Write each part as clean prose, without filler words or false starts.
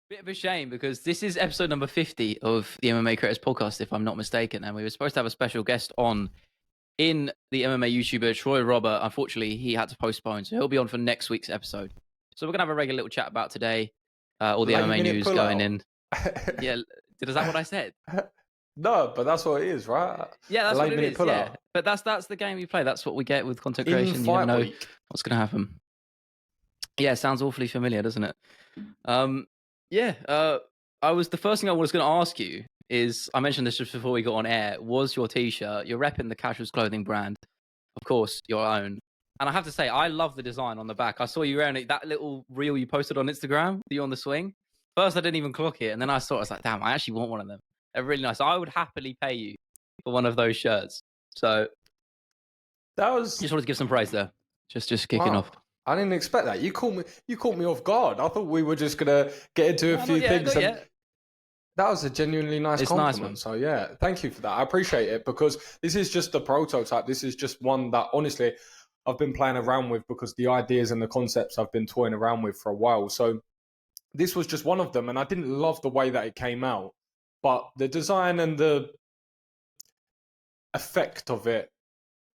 Bit of a shame because this is episode number 50 of the MMA Creators Podcast, if I'm not mistaken. And we were supposed to have a special guest on in the MMA YouTuber, Troy Robert. Unfortunately, he had to postpone, so he'll be on for next week's episode. So we're going to have a regular little chat about today, all the MMA news going in. Yeah, is that what I said? No, but that's what it is, right? Yeah, that's what it is, yeah. But that's the game we play. That's what we get with content creation. You never know what's going to happen. Yeah, sounds awfully familiar, doesn't it? The first thing I was going to ask you is, I mentioned this just before we got on air, was your t-shirt. You're repping the Casuals clothing brand, of course, your own. And I have to say, I love the design on the back. I saw you wearing it, that little reel you posted on Instagram, you on the swing. First, I didn't even clock it. And then I saw it, I was like, damn, I actually want one of them. They're really nice. I would happily pay you for one of those shirts. So that was just wanted to give some praise there. Just kicking off. I didn't expect that. You caught me off guard. I thought we were just gonna get into a few things. That was a genuinely nice compliment. Nice, so yeah, thank you for that. I appreciate it because this is just the prototype. This is just one that honestly I've been playing around with because the ideas and the concepts I've been toying around with for a while. So this was just one of them, and I didn't love the way that it came out, but the design and the effect of it,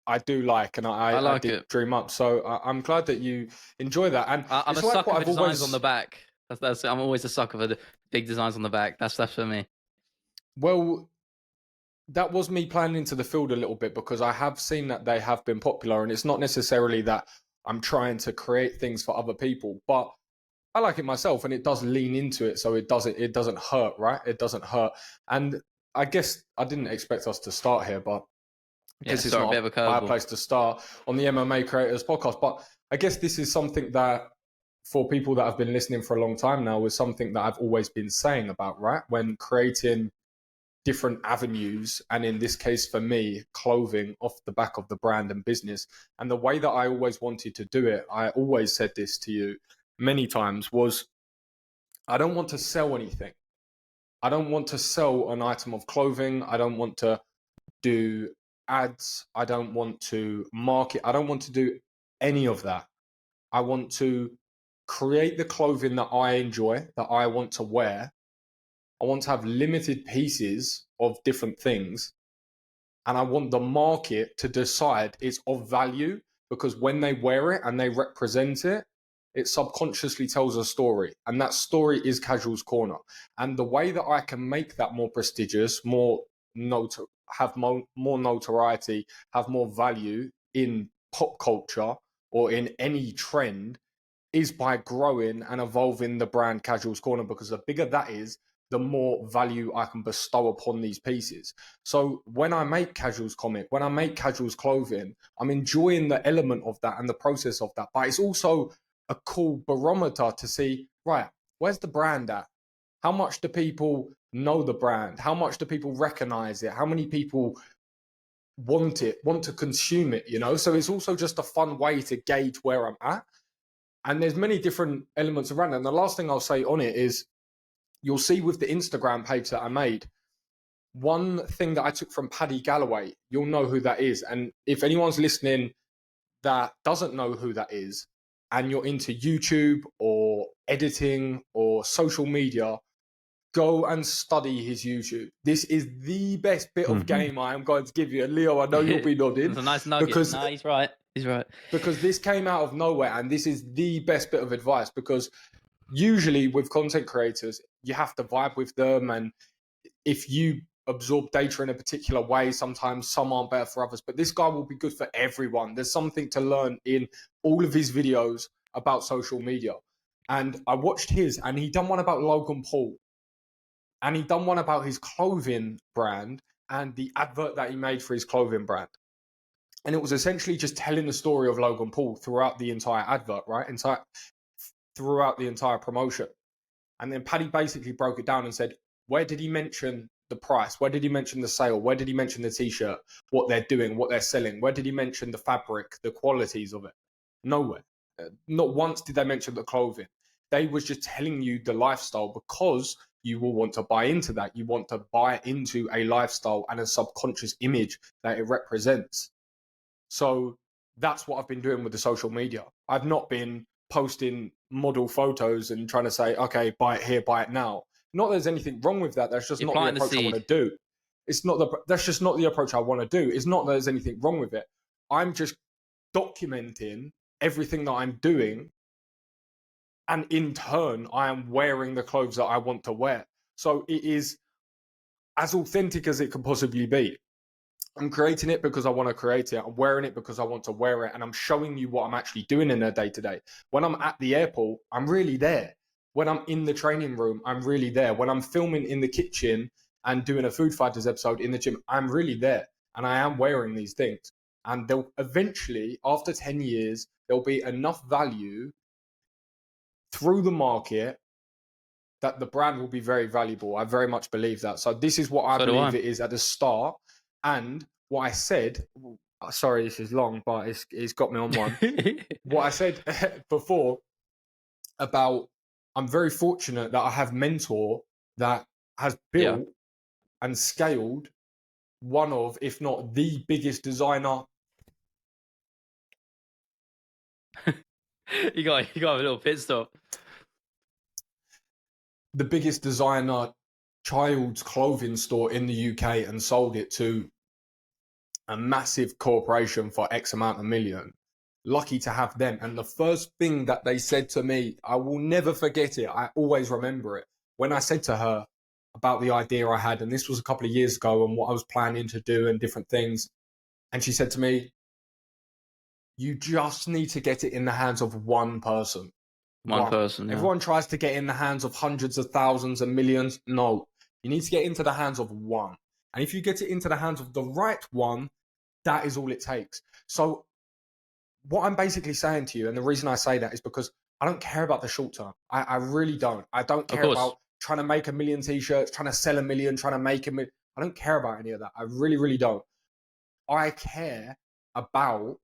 I do like, and I did it. Dream up. So I'm glad that you enjoy that. And I'm a sucker for designs on the back. I'm always a sucker for the big designs on the back. That's for me. Well, that was me playing into the field a little bit because I have seen that they have been popular, and it's not necessarily that I'm trying to create things for other people, but I like it myself, and it does lean into it, so it doesn't hurt, right? It doesn't hurt. And I guess I didn't expect us to start here, but this is not a bad place to start on the MMA Creators Podcast. But I guess this is something that, for people that have been listening for a long time now, is something that I've always been saying about, right? When creating different avenues, and in this case for me, clothing off the back of the brand and business. And the way that I always wanted to do it, I always said this to you many times, was I don't want to sell anything. I don't want to sell an item of clothing. I don't want to do ads. I don't want to market. I don't want to do any of that. I want to create the clothing that I enjoy, that I want to wear. I want to have limited pieces of different things. And I want the market to decide it's of value, because when they wear it and they represent it, it subconsciously tells a story. And that story is Casuals Corner. And the way that I can make that more prestigious, have more notoriety, have more value in pop culture or in any trend, is by growing and evolving the brand Casuals Corner, because the bigger that is, the more value I can bestow upon these pieces. So when I make Casuals comic, when I make Casuals clothing, I'm enjoying the element of that and the process of that. But it's also a cool barometer to see, right, where's the brand at? How much do people know the brand? How much do people recognize it? How many people want to consume it, So it's also just a fun way to gauge where I'm at. And there's many different elements around it. And the last thing I'll say on it is, you'll see with the Instagram page that I made, one thing that I took from Paddy Galloway, you'll know who that is. And if anyone's listening that doesn't know who that is, and you're into YouTube or editing or social media, go and study his YouTube. This is the best bit of game I am going to give you. And Leo, I know you'll be nodding. It's a nice nugget. Because, no, he's right. He's right. Because this came out of nowhere, and this is the best bit of advice, because usually with content creators, you have to vibe with them. And if you absorb data in a particular way, sometimes some aren't better for others, but this guy will be good for everyone. There's something to learn in all of his videos about social media. And I watched his, and he done one about Logan Paul, and he done one about his clothing brand and the advert that he made for his clothing brand. And it was essentially just telling the story of Logan Paul throughout the entire advert, right? Throughout the entire promotion. And then Paddy basically broke it down and said, where did he mention the price? Where did he mention the sale? Where did he mention the t-shirt? What they're doing, what they're selling? Where did he mention the fabric, the qualities of it? Nowhere. Not once did they mention the clothing. They was just telling you the lifestyle, because you will want to buy into that. You want to buy into a lifestyle and a subconscious image that it represents. So that's what I've been doing with the social media. I've not been posting model photos and trying to say, okay, buy it here, buy it now. Not that there's anything wrong with that. That's just not the approach I want to do. That's just not the approach I want to do. It's not that there's anything wrong with it. I'm just documenting everything that I'm doing. And in turn, I am wearing the clothes that I want to wear. So it is as authentic as it can possibly be. I'm creating it because I want to create it. I'm wearing it because I want to wear it. And I'm showing you what I'm actually doing in a day-to-day. When I'm at the airport, I'm really there. When I'm in the training room, I'm really there. When I'm filming in the kitchen and doing a Food Fighters episode in the gym, I'm really there. And I am wearing these things. And they'll eventually, after 10 years, there'll be enough value through the market that the brand will be very valuable. I very much believe that. So this is what I believe it is at the start. And what I said, sorry, this is long, but it's got me on one. What I said before about, I'm very fortunate that I have mentor that has built and scaled one of, if not the biggest designer. you got a little pit stop. The biggest designer child's clothing store in the UK and sold it to a massive corporation for X amount of million. Lucky to have them. And the first thing that they said to me, I will never forget it. I always remember it. When I said to her about the idea I had, and this was a couple of years ago, and what I was planning to do and different things. And she said to me, you just need to get it in the hands of one person. One person. Yeah. Everyone tries to get in the hands of hundreds of thousands and millions. No, you need to get into the hands of one. And if you get it into the hands of the right one, that is all it takes. So what I'm basically saying to you, and the reason I say that is because I don't care about the short term. I really don't. I don't care about trying to make 1 million t-shirts, trying to sell 1 million, trying to make 1 million. I don't care about any of that. I really, really don't. I care about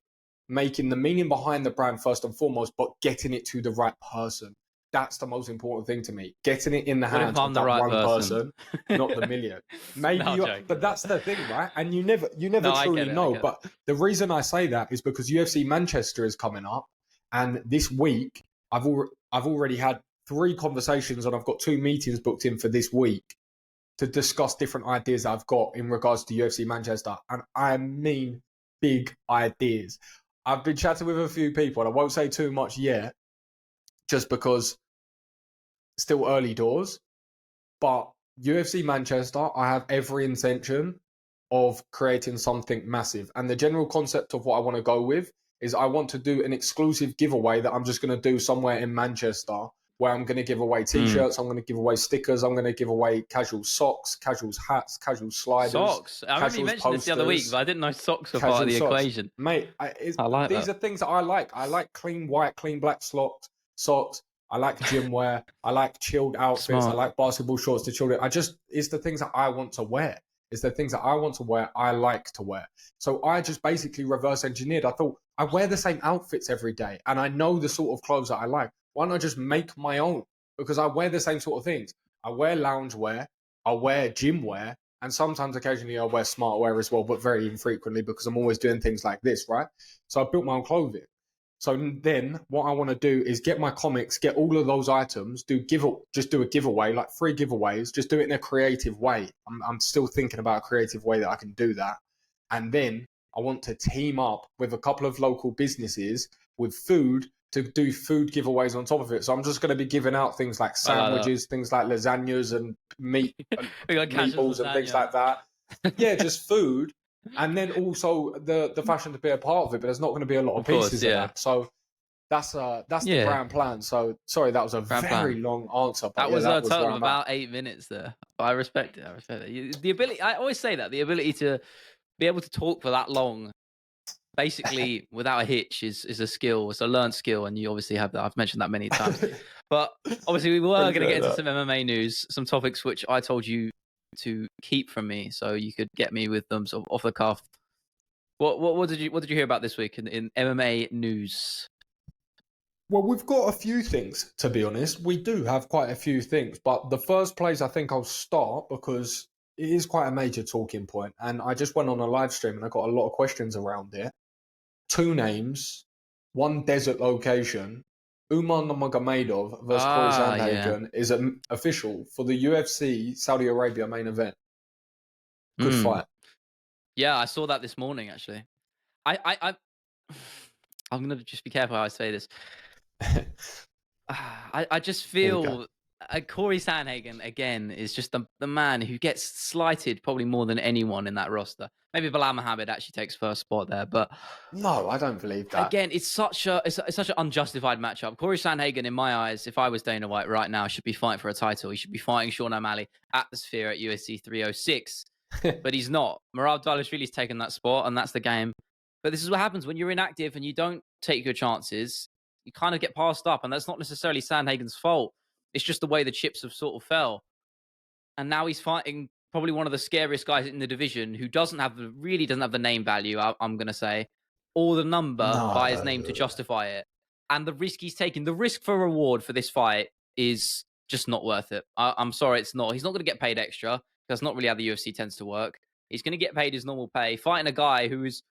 making the meaning behind the brand first and foremost, but getting it to the right person. That's the most important thing to me. Getting it in the hands of that one person, not the million. Maybe but that's the thing, right? And you never truly know. But the reason I say that is because UFC Manchester is coming up, and this week I've already had 3 conversations and I've got 2 meetings booked in for this week to discuss different ideas that I've got in regards to UFC Manchester. And I mean big ideas. I've been chatting with a few people, and I won't say too much yet, just because still early doors. But UFC Manchester, I have every intention of creating something massive. And the general concept of what I want to go with is I want to do an exclusive giveaway that I'm just going to do somewhere in Manchester, where I'm going to give away t-shirts, I'm going to give away stickers, I'm going to give away casual socks, casual hats, casual sliders. Socks? I remember you mentioned this the other week, but I didn't know socks were part of the equation. Mate, these are things that I like. I like clean white, clean black socks. I like gym wear. I like chilled outfits. Smart. I like basketball shorts to children. It's the things that I want to wear. It's the things that I want to wear, I like to wear. So I just basically reverse engineered. I thought, I wear the same outfits every day, and I know the sort of clothes that I like. Why not just make my own? Because I wear the same sort of things. I wear lounge wear, I wear gym wear, and sometimes occasionally I wear smart wear as well, but very infrequently because I'm always doing things like this, right? So I built my own clothing. So then what I want to do is get my comics, get all of those items, just do a giveaway, like 3 giveaways, just do it in a creative way. I'm still thinking about a creative way that I can do that. And then I want to team up with a couple of local businesses with food to do food giveaways on top of it. So I'm just going to be giving out things like sandwiches, things like lasagnas and meatballs and things like that. Yeah, just food. And then also the fashion to be a part of it, but there's not going to be a lot of pieces of that. So that's the grand plan. So sorry, that was a very long answer. But that was a total of about 8 minutes there. But I respect it. The ability, I always say that, the ability to be able to talk for that long, basically without a hitch, is a skill. It's a learned skill, and you obviously have that. I've mentioned that many times. But obviously we were going to get into some MMA news, some topics which I told you to keep from me, so you could get me with them sort of off the cuff. What did you hear about this week in MMA news? Well, we've got a few things, to be honest. We do have quite a few things, but the first place I think I'll start, because it is quite a major talking point, and I just went on a live stream and I got a lot of questions around it. 2 names, 1 desert location, Umar Nurmegomadov versus Cory Yeah. Sandhagen is official for the UFC Saudi Arabia main event. Good fight. Yeah, I saw that this morning, actually. I'm going to just be careful how I say this. I just feel Cory Sandhagen, again, is just the man who gets slighted probably more than anyone in that roster. Maybe Bilal Muhammad actually takes first spot there, but No, I don't believe that. again, it's such an unjustified matchup. Cory Sandhagen, in my eyes, if I was Dana White right now, should be fighting for a title. He should be fighting Sean O'Malley at the Sphere at UFC 306, but he's not. Merab Dvalishvili's taken that spot, and that's the game. But this is what happens when you're inactive and you don't take your chances. You kind of get passed up, and that's not necessarily Sandhagen's fault. It's just the way the chips have sort of fell. And now he's fighting probably one of the scariest guys in the division who really doesn't have the name value, I'm going to say, or the number by his name to justify it. And the risk he's taking, the risk for reward for this fight is just not worth it. I'm sorry, it's not. He's not going to get paid extra. That's not really how the UFC tends to work. He's going to get paid his normal pay, fighting a guy who is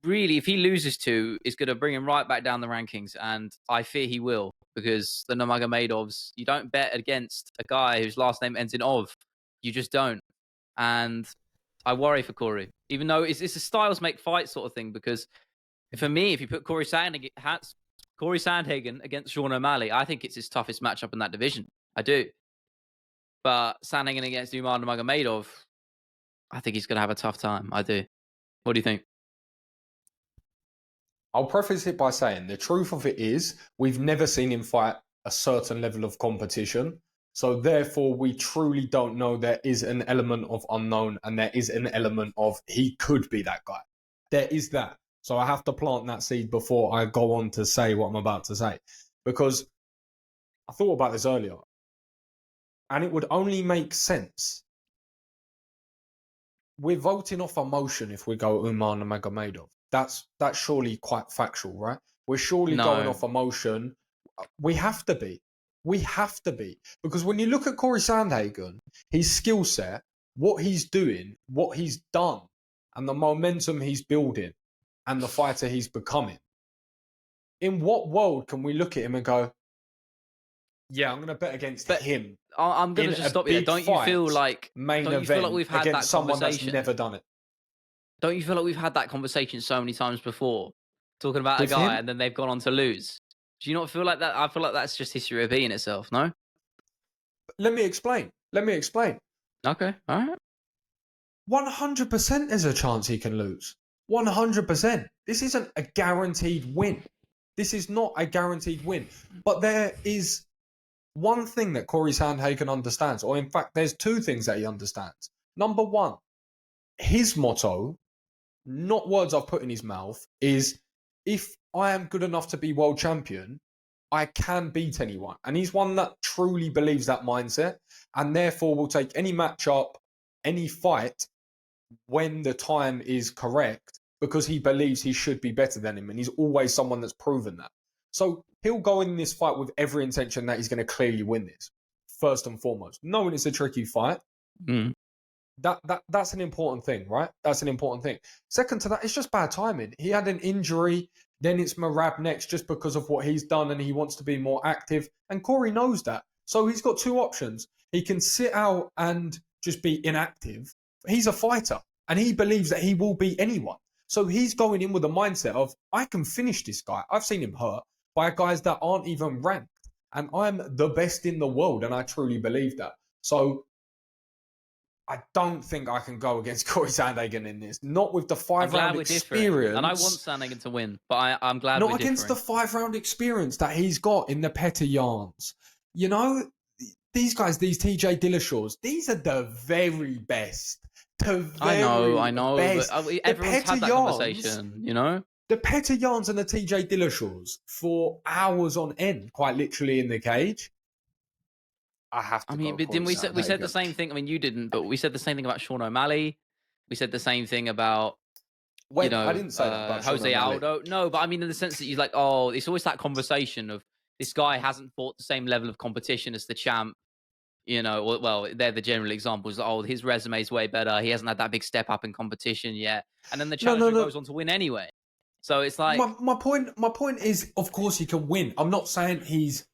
really, if he loses to, is going to bring him right back down the rankings. And I fear he will, because the Nurmagomedovs, you don't bet against a guy whose last name ends in Ov. You just don't. And I worry for Cory, even though it's a styles make fight sort of thing. Because for me, if you put Cory Sandhagen against Sean O'Malley, I think it's his toughest matchup in that division. I do. But Sandhagen against Umar Nurmagomedov, I think he's going to have a tough time. I do. What do you think? I'll preface it by saying the truth of it is we've never seen him fight a certain level of competition. So therefore, we truly don't know. There is an element of unknown, and there is an element of he could be that guy. There is that. So I have to plant that seed before I go on to say what I'm about to say. Because I thought about this earlier, and it would only make sense. We're voting off emotion if we go Umar Nurmagomedov. That's surely quite factual, right? We're surely going off emotion. We have to be. We have to be. Because when you look at Cory Sandhagen, his skill set, what he's doing, what he's done, and the momentum he's building, and the fighter he's becoming, in what world can we look at him and go, yeah, I'm going to bet against him? I'm going to just stop you there. Don't you feel like we've had that someone conversation? That's never done it? Don't you feel like we've had that conversation so many times before, talking about a guy and then they've gone on to lose? Do you not feel like that? I feel like that's just history repeating itself, no? Let me explain. Okay, all right. 100% there's a chance he can lose. 100%. This isn't a guaranteed win. This is not a guaranteed win. But there is one thing that Cory Sandhagen understands, or in fact, there's two things that he understands. Number one, his motto, not words I've put in his mouth, is if I am good enough to be world champion, I can beat anyone. And he's one that truly believes that mindset, and therefore will take any matchup, any fight, when the time is correct, because he believes he should be better than him. And he's always someone that's proven that. So he'll go in this fight with every intention that he's going to clearly win this, first and foremost. Knowing it's a tricky fight. That's an important thing, right? That's an important thing. Second to that, it's just bad timing. He had an injury, then it's Merab next just because of what he's done and he wants to be more active. And Cory knows that. So he's got two options. He can sit out and just be inactive. He's a fighter and he believes that he will beat anyone. So he's going in with a mindset of, I can finish this guy. I've seen him hurt by guys that aren't even ranked. And I'm the best in the world, and I truly believe that. So I don't think I can go against Cory Sandhagen in this. Not with the 5-round experience. And I want Sandhagen to win, but I'm glad we're not against the 5-round experience that he's got in the Petr Yans. You know, these guys, these TJ Dillashaws, these are the very best. I know. Best. But everyone's had that conversation, you know? The Petr Yans and the TJ Dillashaws for hours on end, quite literally in the cage. I have to. But didn't we said the same thing? I mean, you didn't, but we said the same thing about Sean O'Malley. We said the same thing about I didn't say that about Jose Aldo. No, but I mean in the sense that you're like, oh, it's always that conversation of this guy hasn't fought the same level of competition as the champ. You know, well, they're the general examples. Oh, his resume is way better. He hasn't had that big step up in competition yet, and then the challenger goes on to win anyway. So it's like my point is, of course he can win. I'm not saying it's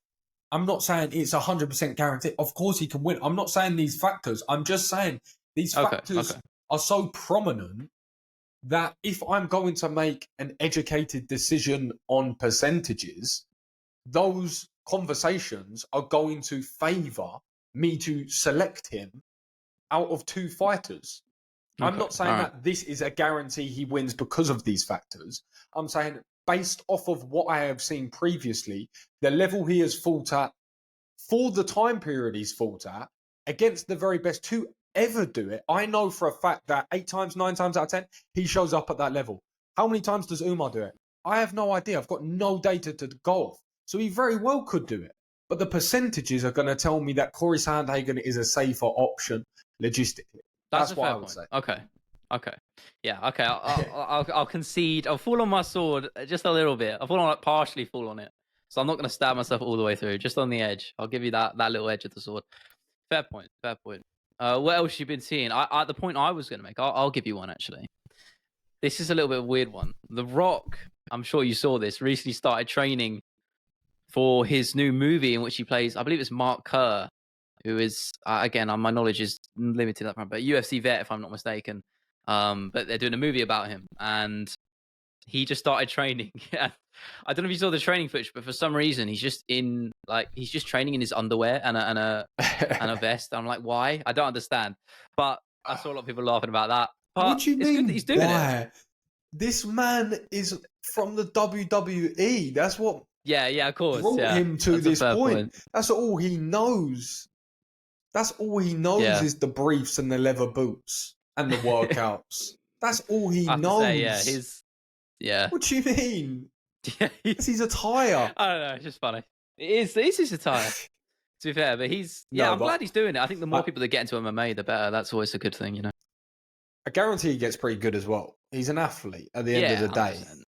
100% guaranteed. Of course he can win. I'm not saying these factors. I'm just saying these factors are so prominent that if I'm going to make an educated decision on percentages, those conversations are going to favour me to select him out of two fighters. I'm not saying that this is a guarantee he wins because of these factors. I'm saying based off of what I have seen previously, the level he has fought at, for the time period he's fought at, against the very best to ever do it, I know for a fact that 8 times, 9 times out of 10, he shows up at that level. How many times does Umar do it? I have no idea. I've got no data to go off. So he very well could do it. But the percentages are going to tell me that Cory Sandhagen is a safer option logistically. That's a what fair I would point. say. Okay. Yeah, okay. I'll concede. I'll fall on my sword just a little bit. Partially fall on it. So I'm not going to stab myself all the way through, just on the edge. I'll give you that little edge of the sword. Fair point. What else you been seeing? The point I was going to make, I'll give you one, actually. This is a little bit of a weird one. The Rock, I'm sure you saw this, recently started training for his new movie in which he plays, I believe it's Mark Kerr, who is, again, my knowledge is limited up front, but UFC vet, if I'm not mistaken. But they're doing a movie about him, and he just started training. I don't know if you saw the training footage, but for some reason he's just training in his underwear and a vest. I'm like, why? I don't understand. But I saw a lot of people laughing about that. But what do you mean? Good that he's doing it. This man is from the WWE. That's what. Yeah, of course. Brought him to this point. That's all he knows. That's all he knows is the briefs and the leather boots and the workouts. That's all he knows. What do you mean? It's his attire. I don't know. It's just funny. It's his attire. To be fair, but I'm glad he's doing it. I think the more people that get into MMA, the better. That's always a good thing, you know. I guarantee he gets pretty good as well. He's an athlete at the end of the day. 100%.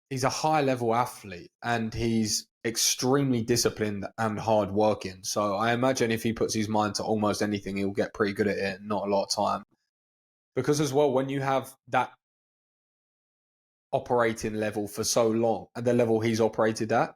He's a high-level athlete, and he's extremely disciplined and hard-working. So I imagine if he puts his mind to almost anything, he'll get pretty good at it. Not a lot of time. Because as well, when you have that operating level for so long, at the level he's operated at,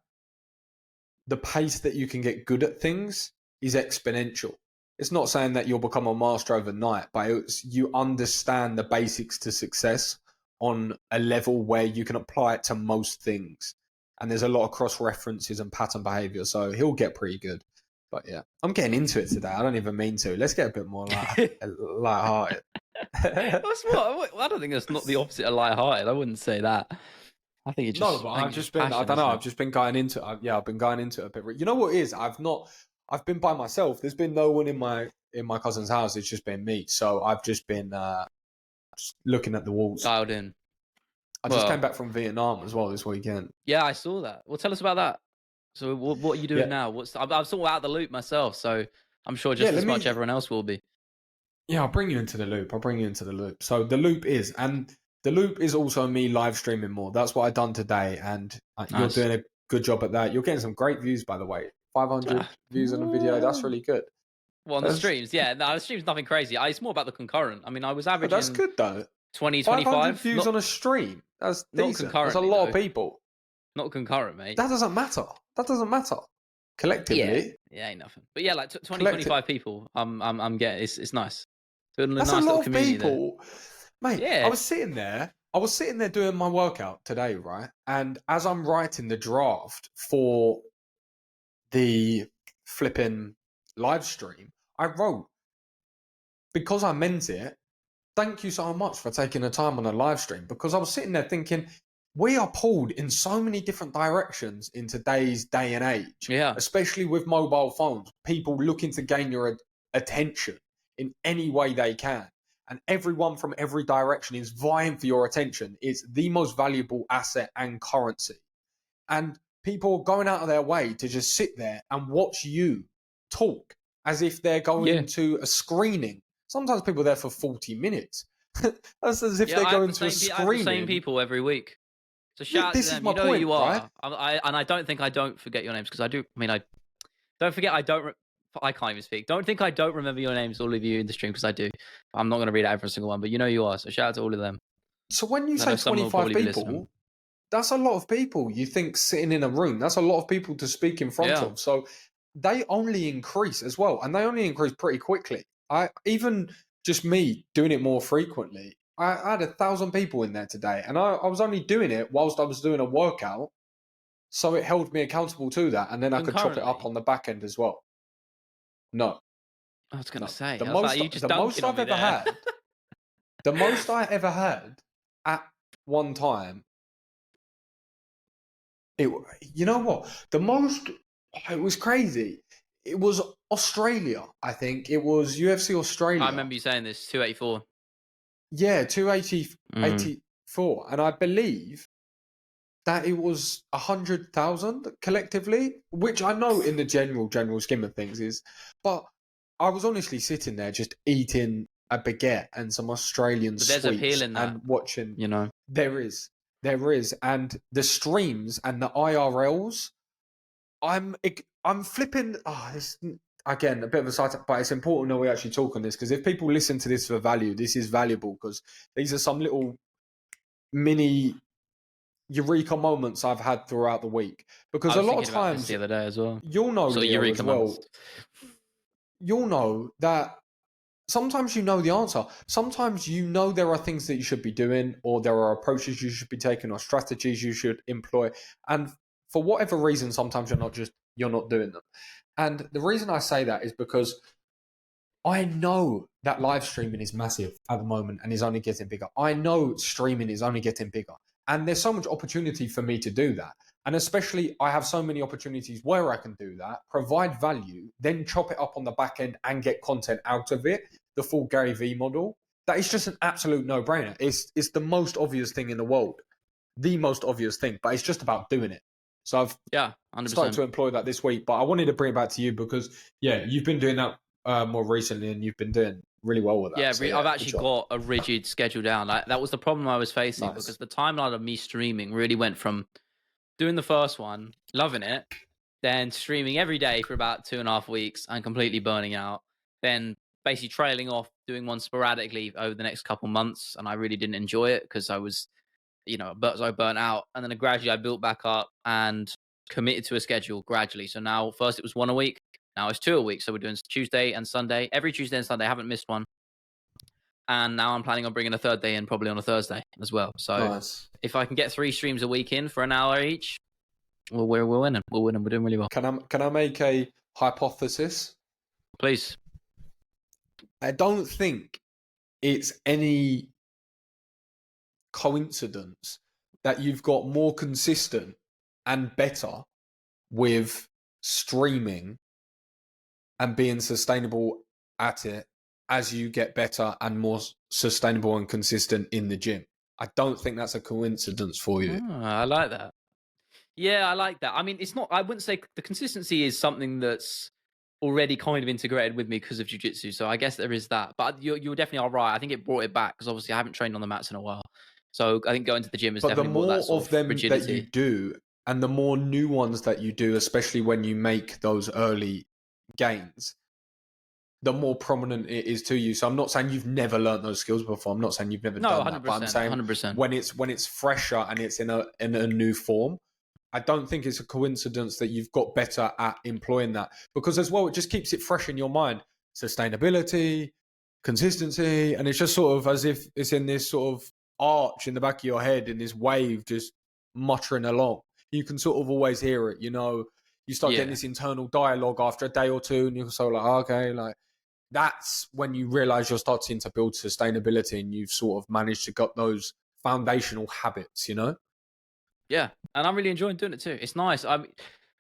the pace that you can get good at things is exponential. It's not saying that you'll become a master overnight, but you understand the basics to success on a level where you can apply it to most things. And there's a lot of cross-references and pattern behavior, so he'll get pretty good. But yeah, I'm getting into it today. I don't even mean to. Let's get a bit more light-hearted. I don't think that's not the opposite of light-hearted. I wouldn't say that. I think it's just... No, but I've just been... I don't know. I've just been going into it. I've been going into it a bit. You know what it is? I've been by myself. There's been no one in my cousin's house. It's just been me. So I've just been just looking at the walls. Dialed in. I just came back from Vietnam as well this weekend. Yeah, I saw that. Well, tell us about that. So what are you doing now? I'm sort of out of the loop myself, so I'm sure just as much everyone else will be. Yeah, I'll bring you into the loop. So the loop is also me live streaming more. That's what I've done today, and you're doing a good job at that. You're getting some great views, by the way. 500 views on a video. That's really good. Well, on the streams, yeah. No, the stream's nothing crazy. It's more about the concurrent. I mean, I was averaging... that's good, though. 20, 25. 500 views on a stream. That's decent. That's a lot of people. Not concurrent, mate. That doesn't matter. Collectively. Yeah, ain't nothing. But yeah, like 20, 25 people. I'm getting... It's nice. That's a lot of people. Mate, yeah. I was sitting there doing my workout today, right? And as I'm writing the draft for the flipping live stream, I wrote, because I meant it, thank you so much for taking the time on a live stream, because I was sitting there thinking, we are pulled in so many different directions in today's day and age, especially with mobile phones, people looking to gain your attention in any way they can. And everyone from every direction is vying for your attention. It's the most valuable asset and currency. And people are going out of their way to just sit there and watch you talk as if they're going to a screening. Sometimes people are there for 40 minutes. That's as if they're going to a screening. I have the same people every week. So shout out to them. You know who you are. Right? And I don't think I don't forget your names, because I do. I mean, I don't forget. I can't even speak. Don't think I don't remember your names, all of you in the stream, because I do. I'm not going to read out every single one, but you know you are. So shout out to all of them. So when you say 25 people, that's a lot of people you think sitting in a room. That's a lot of people to speak in front of. So they only increase as well, and they only increase pretty quickly. Even just me doing it more frequently, I had 1,000 people in there today, and I was only doing it whilst I was doing a workout, so it held me accountable to that, and then I could chop it up on the back end as well. No, I was going to say, the I was most, like, you just the most I've ever had, the most I ever had at one time. You know what? The most, it was crazy. It was Australia, I think. It was UFC Australia. I remember you saying this, 284. Yeah, 284. And I believe that it was 100,000 collectively, which I know in the general scheme of things is. But I was honestly sitting there just eating a baguette and some Australian there's sweets appeal in that, and watching. You know, There is. And the streams and the IRLs, I'm flipping. This, again, a bit of a side, but it's important that we actually talk on this, because if people listen to this for value, this is valuable, because these are some little mini eureka moments I've had throughout the week. Because a lot of times, the other day as well, you'll know, Leo, as well. Moments. You'll know that sometimes you know the answer. Sometimes you know there are things that you should be doing, or there are approaches you should be taking, or strategies you should employ. And for whatever reason, sometimes you're not doing them. And the reason I say that is because I know that live streaming is massive at the moment and is only getting bigger. I know streaming is only getting bigger. And there's so much opportunity for me to do that. And especially, I have so many opportunities where I can do that, provide value, then chop it up on the back end and get content out of it, the full Gary Vee model. That is just an absolute no-brainer. It's the most obvious thing in the world. The most obvious thing, but it's just about doing it. So I've 100%. started to employ that this week, but I wanted to bring it back to you because, you've been doing that more recently and you've been doing really well with that. Yeah, so, I've actually got a rigid schedule down. That was the problem I was facing, because the timeline of me streaming really went from doing the first one, loving it, then streaming every day for about 2.5 weeks and completely burning out, then basically trailing off, doing one sporadically over the next couple months, and I really didn't enjoy it because I was, so burnt out. And then gradually I built back up and committed to a schedule gradually. So now, first it was 1 a week, now it's 2 a week. So we're doing Tuesday and Sunday, every Tuesday and Sunday. I haven't missed one. And now I'm planning on bringing a third day in, probably on a Thursday as well. So if I can get 3 streams a week in for an hour each, well, we're winning. We're doing really well. Can I make a hypothesis? Please. I don't think it's any coincidence that you've got more consistent and better with streaming and being sustainable at it as you get better and more sustainable and consistent in the gym. I don't think that's a coincidence for you. I like that. Yeah, I like that. I mean, it's not, I wouldn't say the consistency is something that's already kind of integrated with me because of jiu-jitsu. So I guess there is that. But you definitely are right. I think it brought it back because obviously I haven't trained on the mats in a while. So I think going to the gym is definitely more that sort of rigidity. But the more of them that you do, and the more new ones that you do, especially when you make those early gains, the more prominent it is to you. So I'm not saying you've never learned those skills before. I'm not saying you've never done 100%, that. But I'm saying 100%. when it's fresher and it's in a new form, I don't think it's a coincidence that you've got better at employing that. Because as well, it just keeps it fresh in your mind. Sustainability, consistency, and it's just sort of as if it's in this sort of arch in the back of your head, in this wave just muttering along. You can sort of always hear it, you start getting this internal dialogue after a day or two, and you're sort of like, okay, like that's when you realize you're starting to build sustainability and you've sort of managed to get those foundational habits, Yeah, and I'm really enjoying doing it too. It's nice. I'm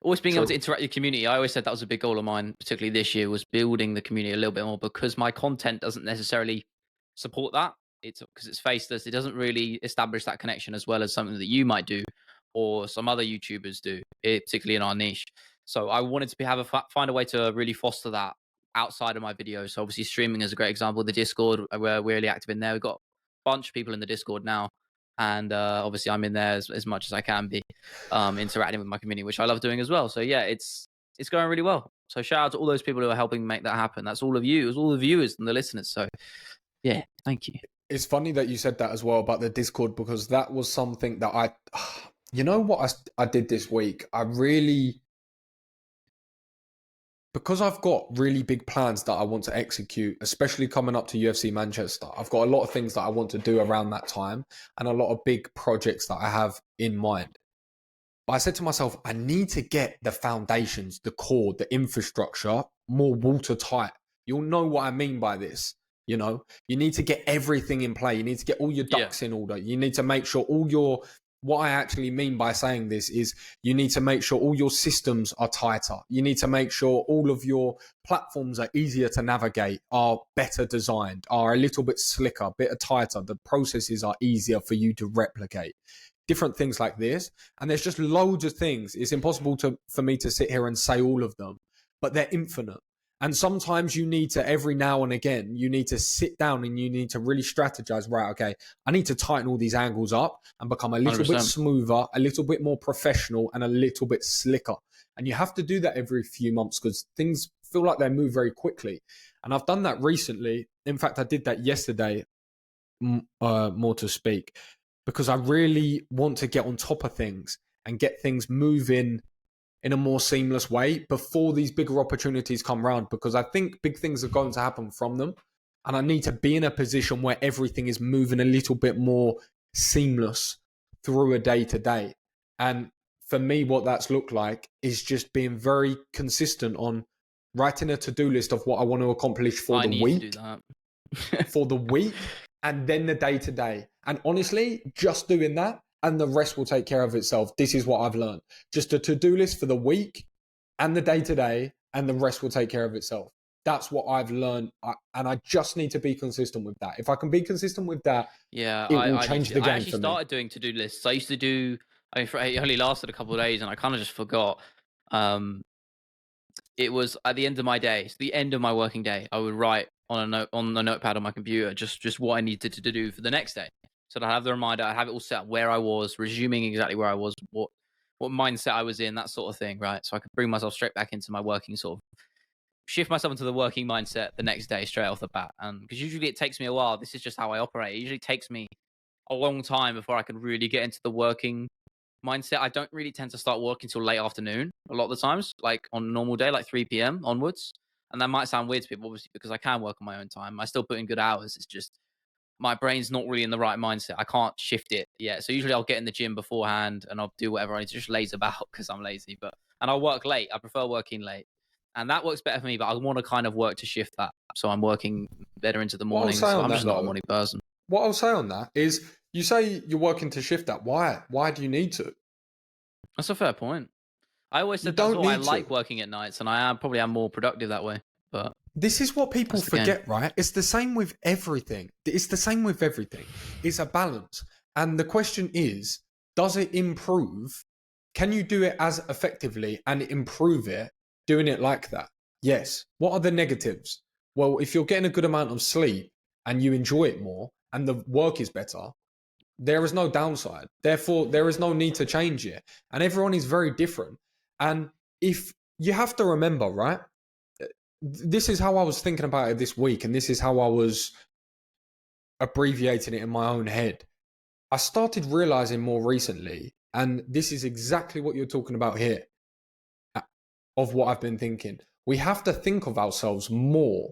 always being able to interact with the community. I always said that was a big goal of mine, particularly this year, was building the community a little bit more, because my content doesn't necessarily support that. It's because it's faceless. It doesn't really establish that connection as well as something that you might do or some other YouTubers do, particularly in our niche. So I wanted to find a way to really foster that outside of my videos. So obviously streaming is a great example. The Discord, we're really active in there. We've got a bunch of people in the Discord now. And obviously I'm in there as much as I can be, interacting with my community, which I love doing as well. So yeah, it's going really well. So shout out to all those people who are helping make that happen. That's all of you. It's all the viewers and the listeners. So yeah, thank you. It's funny that you said that as well about the Discord, because that was something that You know what I did this week? Because I've got really big plans that I want to execute, especially coming up to UFC Manchester. I've got a lot of things that I want to do around that time and a lot of big projects that I have in mind. But I said to myself, I need to get the foundations, the core, the infrastructure more watertight. You'll know what I mean by this. You know, you need to get everything in play. You need to get all your ducks in order. You need to make sure what I actually mean by saying this is you need to make sure all your systems are tighter. You need to make sure all of your platforms are easier to navigate, are better designed, are a little bit slicker, a bit tighter. The processes are easier for you to replicate. Different things like this. And there's just loads of things. It's impossible for me to sit here and say all of them, but they're infinite. And sometimes you need to, every now and again, you need to sit down and you need to really strategize, right, okay, I need to tighten all these angles up and become a little 100%. bit smoother, a little bit more professional, and a little bit slicker. And you have to do that every few months because things feel like they move very quickly. And I've done that recently. In fact, I did that yesterday, more to speak, because I really want to get on top of things and get things moving in a more seamless way before these bigger opportunities come around, because I think big things are going to happen from them. And I need to be in a position where everything is moving a little bit more seamless through a day to day. And for me, what that's looked like is just being very consistent on writing a to-do list of what I want to accomplish for the week, for the week, and then the day to day. And honestly, just doing that, and the rest will take care of itself. This is what I've learned. Just a to-do list for the week and the day-to-day, and the rest will take care of itself. That's what I've learned, and I just need to be consistent with that. If I can be consistent with that, it will change the game for me. I actually started doing to-do lists. I used to do, it only lasted a couple of days, and I kind of just forgot. It was at the end of my day, so the end of my working day, I would write on the notepad on my computer just what I needed to do for the next day. So I'd have the reminder, I'd have it all set up where I was, resuming exactly where I was, what mindset I was in, that sort of thing, right? So I could bring myself straight back into my working shift myself into the working mindset the next day straight off the bat. And because usually it takes me a while. This is just how I operate. It usually takes me a long time before I can really get into the working mindset. I don't really tend to start working till late afternoon a lot of the times, like on a normal day, like 3 p.m. onwards. And that might sound weird to people, obviously, because I can work on my own time. I still put in good hours. It's just my brain's not really in the right mindset. I can't shift it yet. So usually I'll get in the gym beforehand and I'll do whatever I need to just laze about because I'm lazy. And I'll work late. I prefer working late. And that works better for me, but I want to kind of work to shift that. So I'm working better into the morning. So I'm just not a morning person. What I'll say on that is, you say you're working to shift that. Why? Why do you need to? That's a fair point. I always said that's why I like working at nights, and I probably am more productive that way. But this is what people forget, right? It's the same with everything. It's a balance. And the question is, does it improve? Can you do it as effectively and improve it doing it like that? Yes. What are the negatives? Well, if you're getting a good amount of sleep and you enjoy it more and the work is better, there is no downside. Therefore, there is no need to change it. And everyone is very different. And if you have to remember, right? This is how I was thinking about it this week, and this is how I was abbreviating it in my own head. I started realizing more recently, and this is exactly what you're talking about here, of what I've been thinking. We have to think of ourselves more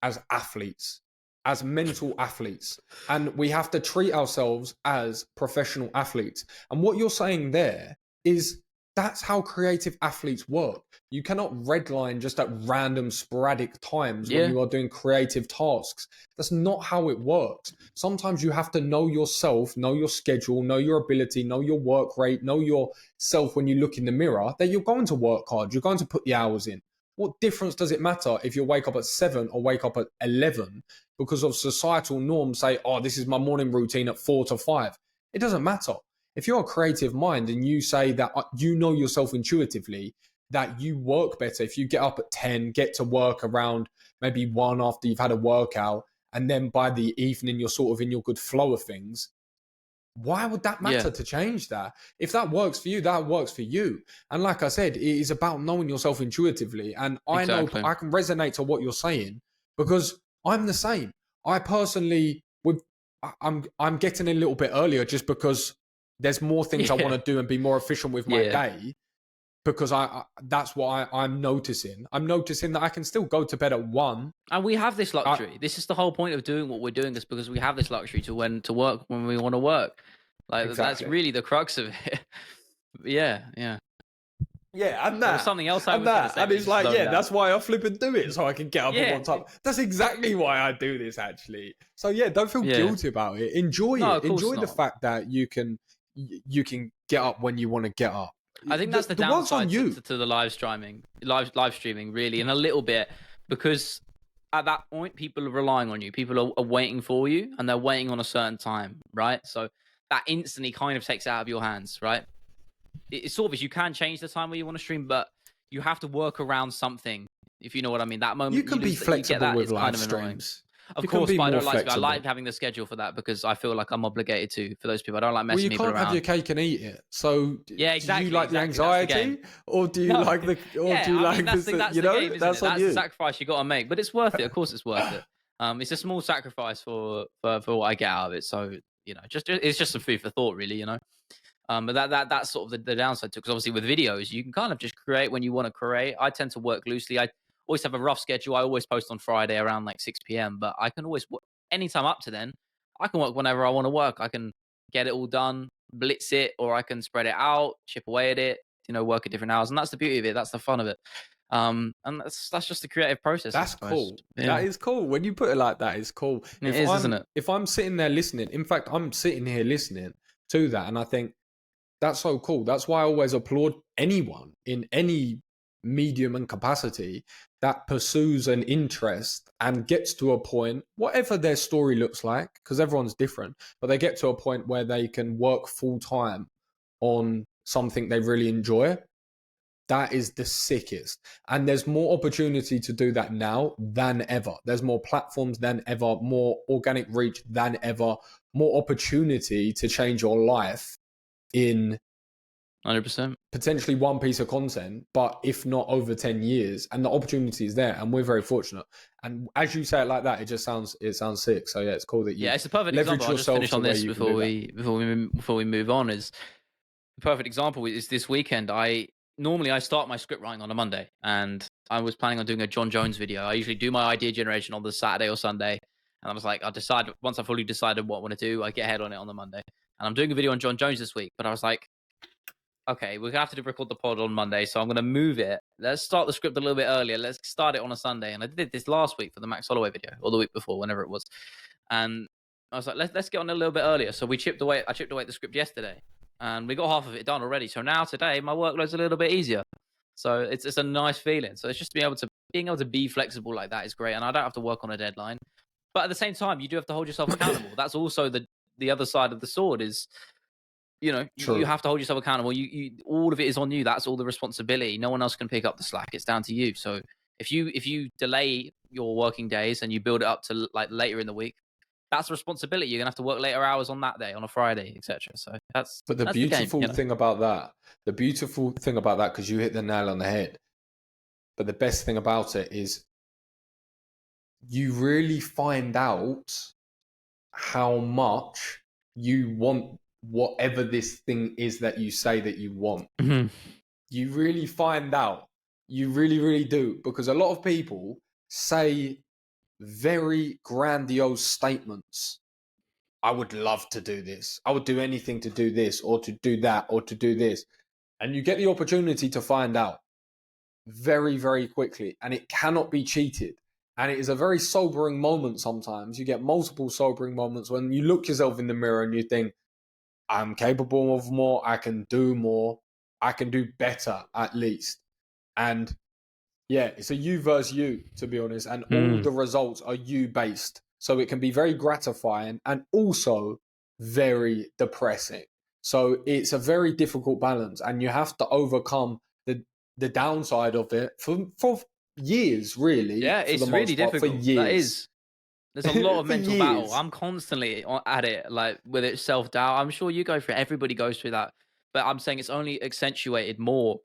as athletes, as mental athletes, and we have to treat ourselves as professional athletes. And what you're saying there is, that's how creative athletes work. You cannot redline just at random sporadic times when you are doing creative tasks. That's not how it works. Sometimes you have to know yourself, know your schedule, know your ability, know your work rate, know yourself when you look in the mirror, that you're going to work hard, you're going to put the hours in. What difference does it matter if you wake up at 7 or wake up at 11 because of societal norms say, oh, this is my morning routine at 4 to 5? It doesn't matter. If you're a creative mind and you say that you know yourself intuitively, that you work better if you get up at 10, get to work around maybe 1 after you've had a workout, and then by the evening you're sort of in your good flow of things, why would that matter to change that? If that works for you, that works for you. And like I said, it is about knowing yourself intuitively. And I know I can resonate to what you're saying because I'm the same. I personally I'm getting a little bit earlier just because There's more things I want to do and be more efficient with my day, because that's what I'm noticing. I'm noticing that I can still go to bed at 1. And we have this luxury. This is the whole point of doing what we're doing, is because we have this luxury to work when we want to work. Like, exactly. That's really the crux of it. Yeah. Yeah, and that. Something else I was going to say. And it's like, that's why I flip and do it, so I can get up at one time. That's exactly why I do this, actually. So don't feel guilty about it. Enjoy it. Enjoy the fact that you can get up when you want to get up. I think that's the downside to the live streaming, really, in a little bit, because at that point, people are relying on you. People are waiting for you, and they're waiting on a certain time, right? So that instantly kind of takes it out of your hands, right? It's sort of, you can change the time where you want to stream, but you have to work around something, if you know what I mean. That moment you can be flexible with live streams. Of course, but I don't like to. I like having the schedule for that, because I feel like I'm obligated to, for those people. I don't like messing people around. You can't have your cake and eat it. So exactly. Do you like the anxiety, or do you like the, or do you like that's the, that's you the know, game, that's the sacrifice you got to make, but it's worth it. Of course, it's worth it. It's a small sacrifice for what I get out of it. So it's just some food for thought, really. But that's sort of the downside to it, because obviously with videos, you can kind of just create when you want to create. I tend to work loosely. I always have a rough schedule. I always post on Friday around like 6 p.m. But I can always, anytime up to then, I can work whenever I want to work. I can get it all done, blitz it, or I can spread it out, chip away at it, work at different hours. And that's the beauty of it. That's the fun of it. And that's just the creative process. That's cool. That is cool. When you put it like that, it's cool. It is, isn't it? If I'm sitting there listening, in fact, I'm sitting here listening to that, and I think, that's so cool. That's why I always applaud anyone in any medium and capacity that pursues an interest and gets to a point, whatever their story looks like, because everyone's different, but they get to a point where they can work full time on something they really enjoy. That is the sickest. And there's more opportunity to do that now than ever. There's more platforms than ever, more organic reach than ever, more opportunity to change your life in 100%, potentially one piece of content, but if not over 10 years, and the opportunity is there, and we're very fortunate. And as you say it like that, it sounds sick. So it's cool that you it's a perfect example. I'll just finish on this before we move on. Is the perfect example is this weekend. Normally I start my script writing on a Monday, and I was planning on doing a Jon Jones video. I usually do my idea generation on the Saturday or Sunday, and I was like, once I fully decided what I want to do, I get ahead on it on the Monday. And I'm doing a video on Jon Jones this week, but I was like, okay, we're gonna have to record the pod on Monday, so I'm gonna move it. Let's start the script a little bit earlier. Let's start it on a Sunday. And I did this last week for the Max Holloway video, or the week before, whenever it was. And I was like, let's get on a little bit earlier. So I chipped away at the script yesterday, and we got half of it done already. So now today, my workload's a little bit easier. So it's a nice feeling. So it's just being able to be flexible like that is great, and I don't have to work on a deadline. But at the same time, you do have to hold yourself accountable. That's also the other side of the sword is, you have to hold yourself accountable. You all of it is on you. That's all the responsibility. No one else can pick up the slack. It's down to you. So if you delay your working days and you build it up to like later in the week, that's a responsibility. You're gonna have to work later hours on that day, on a Friday, etc. So that's. But the beautiful thing about that, because you hit the nail on the head. But the best thing about it is, you really find out how much you want whatever this thing is that you say that you want. Mm-hmm. You really find out. You really, really do. Because a lot of people say very grandiose statements. I would love to do this. I would do anything to do this, or to do that, or to do this. And you get the opportunity to find out very, very quickly. And it cannot be cheated. And it is a very sobering moment sometimes. You get multiple sobering moments when you look yourself in the mirror and you think, I'm capable of more. I can do more. I can do better, at least. And it's a you versus you, to be honest. And all the results are you based. So it can be very gratifying and also very depressing. So it's a very difficult balance, and you have to overcome the downside of it for years, really. Yeah, it's really difficult. For years. That is. There's a lot of mental battle. I'm constantly at it, like with it, self-doubt. I'm sure you go through it. Everybody goes through that. But I'm saying it's only accentuated more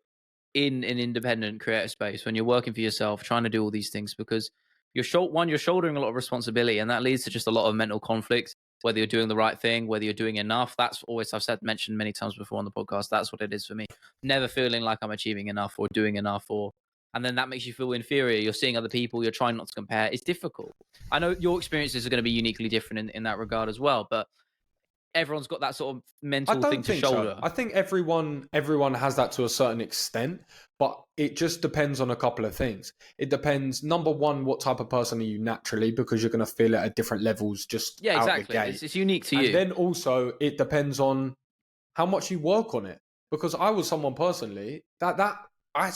in an independent creative space when you're working for yourself, trying to do all these things, because you're shouldering a lot of responsibility, and that leads to just a lot of mental conflict. whether you're doing the right thing, whether you're doing enough. That's always, mentioned many times before on the podcast. That's what it is for me. Never feeling like I'm achieving enough or doing enough, and then that makes you feel inferior. You're seeing other people. You're trying not to compare. It's difficult. I know your experiences are going to be uniquely different in that regard as well, but everyone's got that sort of I mental don't thing to think shoulder. so. I think everyone has that to a certain extent, but it just depends on a couple of things. It depends, number one, what type of person are you naturally, because you're going to feel it at different levels just out the gate. It's unique to you. And then also it depends on how much you work on it. Because I was someone personally that I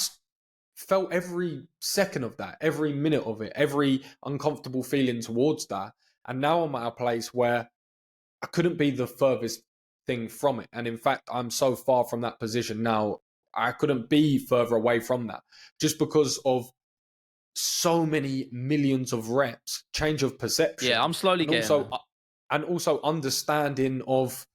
felt every second of that, every minute of it, every uncomfortable feeling towards that. And now I'm at a place where I couldn't be the furthest thing from it. And in fact, I'm so far from that position now, I couldn't be further away from that, just because of so many millions of reps, change of perception. Yeah, I'm slowly getting there. And also understanding of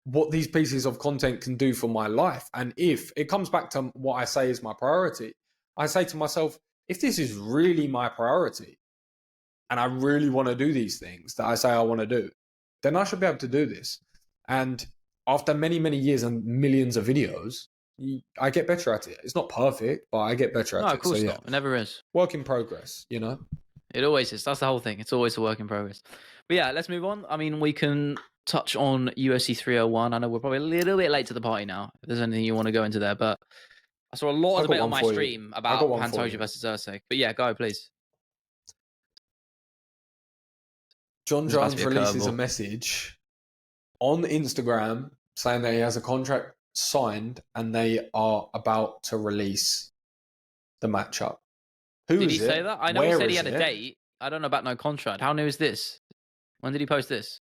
what these pieces of content can do for my life. And if it comes back to what I say is my priority, I say to myself, if this is really my priority and I really want to do these things that I say I want to do, then I should be able to do this. And after many, many years and millions of videos, I get better at it. It's not perfect, but I get better at it. No, of course not. It never is. Work in progress, you know? It always is. That's the whole thing. It's always a work in progress. But yeah, let's move on. I mean, we can touch on UFC 301. I know we're probably a little bit late to the party now, if there's anything you want to go into there. But I saw a lot of debate on my stream about Pantoja versus Usyk. But yeah, go, please. Jon Jones releases a message on Instagram saying that he has a contract signed and they are about to release the matchup. Did he say that? I know he said he had a date. I don't know about no contract. How new is this? When did he post this?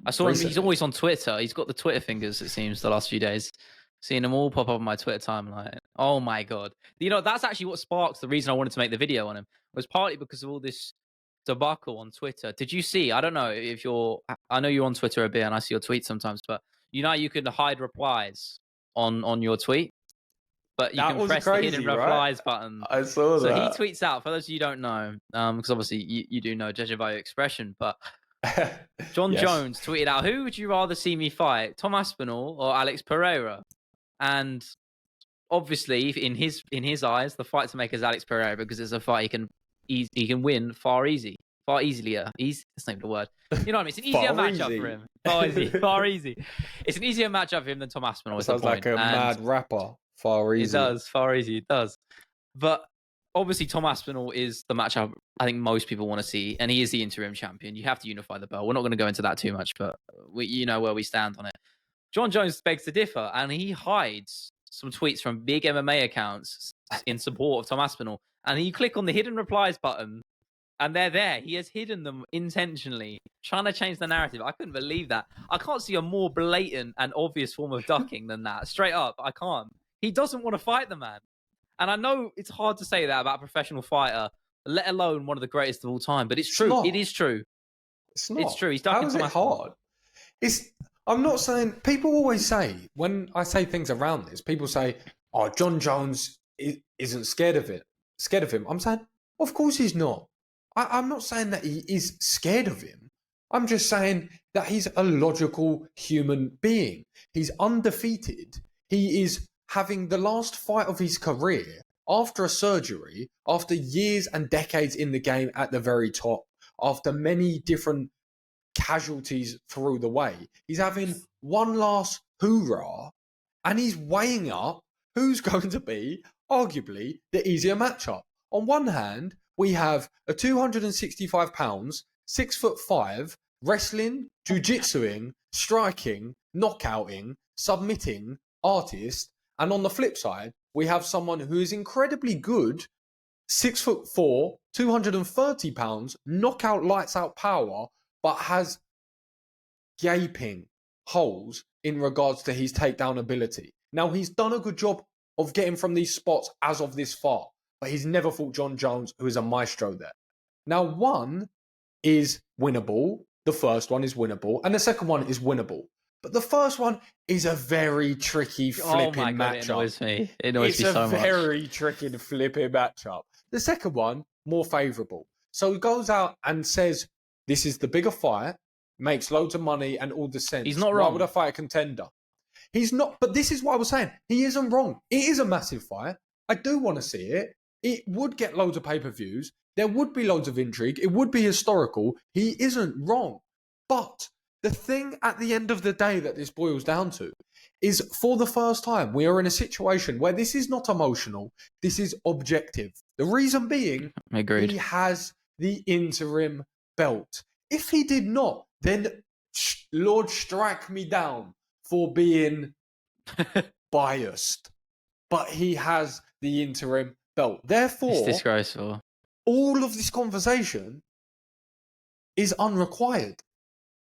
I saw him. He's always on Twitter. He's got the Twitter fingers, it seems, the last few days. Seeing them all pop up on my Twitter timeline. Oh my God. You know, that's actually what sparks the reason I wanted to make the video on him. Was partly because of all this debacle on Twitter. Did you see? I don't know if I know you're on Twitter a bit and I see your tweets sometimes, but you know you can hide replies on your tweet, but you can press the hidden replies button. I saw that. So he tweets out, for those of you who don't know, because obviously you do know, judging by your expression, but Jon Jones tweeted out, who would you rather see me fight, Tom Aspinall or Alex Pereira? And obviously, in his eyes, the fight to make is Alex Pereira, because it's a fight he can win far easier. That's not even the word. You know what I mean? It's an easier matchup for him. Far easy. It's an easier matchup for him than Tom Aspinall. Sounds like a mad rapper. Far easy. It does. Far easy. It does. But obviously, Tom Aspinall is the matchup I think most people want to see, and he is the interim champion. You have to unify the belt. We're not going to go into that too much, but you know where we stand on it. Jon Jones begs to differ, and he hides some tweets from big MMA accounts in support of Tom Aspinall. And you click on the hidden replies button, and they're there. He has hidden them intentionally, trying to change the narrative. I couldn't believe that. I can't see a more blatant and obvious form of ducking than that. Straight up, I can't. He doesn't want to fight the man. And I know it's hard to say that about a professional fighter, let alone one of the greatest of all time. But it's true. It is true. It's not. It's true. He's ducking Tom Aspinall. Hard. I'm not saying... People always say, when I say things around this, people say, oh, Jon Jones isn't scared of him. I'm saying, of course he's not. I'm not saying that he is scared of him. I'm just saying that he's a logical human being. He's undefeated. He is having the last fight of his career after a surgery, after years and decades in the game at the very top, after many different casualties through the way. He's having one last hoorah, and he's weighing up who's going to be arguably the easier matchup. On one hand, we have a 265 pounds, 6'5", wrestling, jiu-jitsuing, striking, knockouting, submitting artist. And on the flip side, we have someone who is incredibly good, 6'4", 230 pounds, knockout lights out power, but has gaping holes in regards to his takedown ability. Now, he's done a good job of getting from these spots as of this far, but he's never fought Jon Jones, who is a maestro there. Now, one is winnable. The first one is winnable. And the second one is winnable. But the first one is a very tricky flipping matchup. It annoys me. It annoys me so much. It's a very tricky flipping matchup. The second one, more favourable. So he goes out and says, this is the bigger fight. makes loads of money and all the sense. He's not Why wrong. would I fight a contender? He's not. But this is what I was saying. He isn't wrong. It is a massive fight. I do want to see it. It would get loads of pay-per-views. There would be loads of intrigue. It would be historical. He isn't wrong. But the thing at the end of the day that this boils down to is, for the first time, we are in a situation where this is not emotional. This is objective. The reason being, Agreed. he has the interim belt. If he did not, then Lord strike me down for being biased. But he has the interim belt. Therefore, It's disgraceful. all of this conversation is unrequired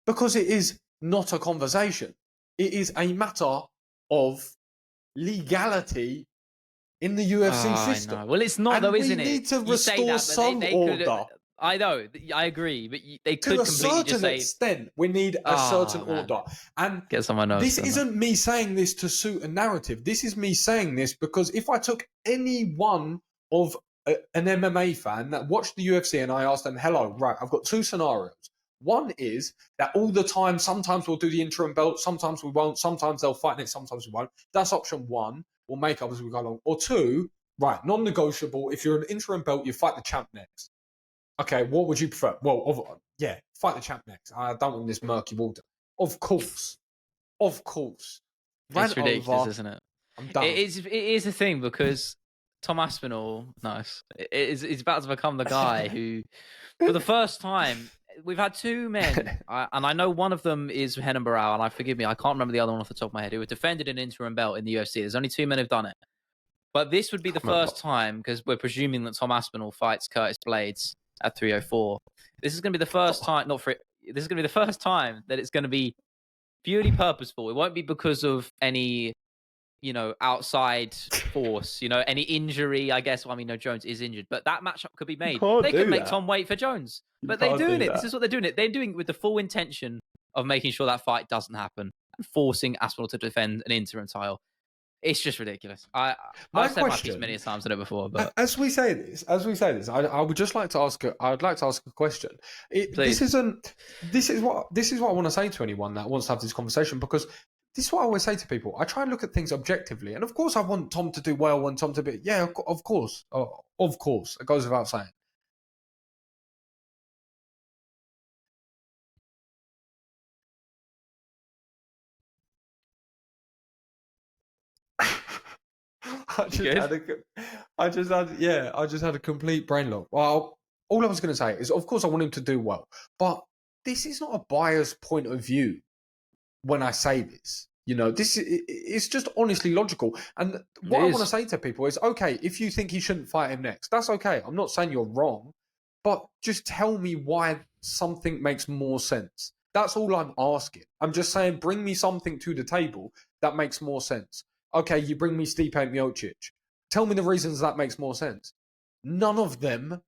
because it is not a conversation. It is a matter of legality in the UFC system. I know. Well, it's not, And though, isn't it? we need to You say restore that, but some they order. I know. I agree. But they could To a completely just certain say, extent, we need a certain man. order. And get someone else. this isn't me saying this to suit a narrative. This is me saying this because if I took any one of an MMA fan that watched the UFC and I asked them, hello, right, I've got two scenarios. One is that all the time, sometimes we'll do the interim belt, sometimes we won't, sometimes they'll fight it, sometimes we won't. That's option one. We'll make up as we go along. Or two, right, non-negotiable. If you're an interim belt, you fight the champ next. Okay, what would you prefer? Well, yeah, fight the champ next. I don't want this murky water. Of course. Of course. It's ridiculous, over. isn't it? I'm done. It is a thing because Tom Aspinall, is about to become the guy who, for the first time, we've had two men, and I know one of them is Henan Barrow, and forgive me, I can't remember the other one off the top of my head, who have defended an interim belt in the UFC. There's only two men who've done it. But this would be the first time, because we're presuming that Tom Aspinall fights Curtis Blades at 304. This is going to be the first time, this is going to be the first time that it's going to be purely purposeful. It won't be because of any, outside force, any injury, I guess. Well, I mean, no, Jones is injured, but that matchup could be made. They could make Tom wait for Jones, but they're doing it. This is what they're doing it. They're doing it with the full intention of making sure that fight doesn't happen and forcing Aspinall to defend an interim title. It's just ridiculous. I've said my piece many times on it before, but as we say this, I would just like to ask. I'd like to ask a question. This is what I want to say to anyone that wants to have this conversation, because this is what I always say to people. I try and look at things objectively, and of course, I want Tom to do well. Want Tom to be, yeah, of course, it goes without saying. I just had a complete brain lock. Well, all I was going to say is, of course, I want him to do well, but this is not a biased point of view when I say this. It's just honestly logical. And what I want to say to people is, okay, if you think he shouldn't fight him next, that's okay. I'm not saying you're wrong, but just tell me why something makes more sense. That's all I'm asking. I'm just saying, bring me something to the table that makes more sense. Okay, you bring me Stipe Miocic. Tell me the reasons that makes more sense. None of them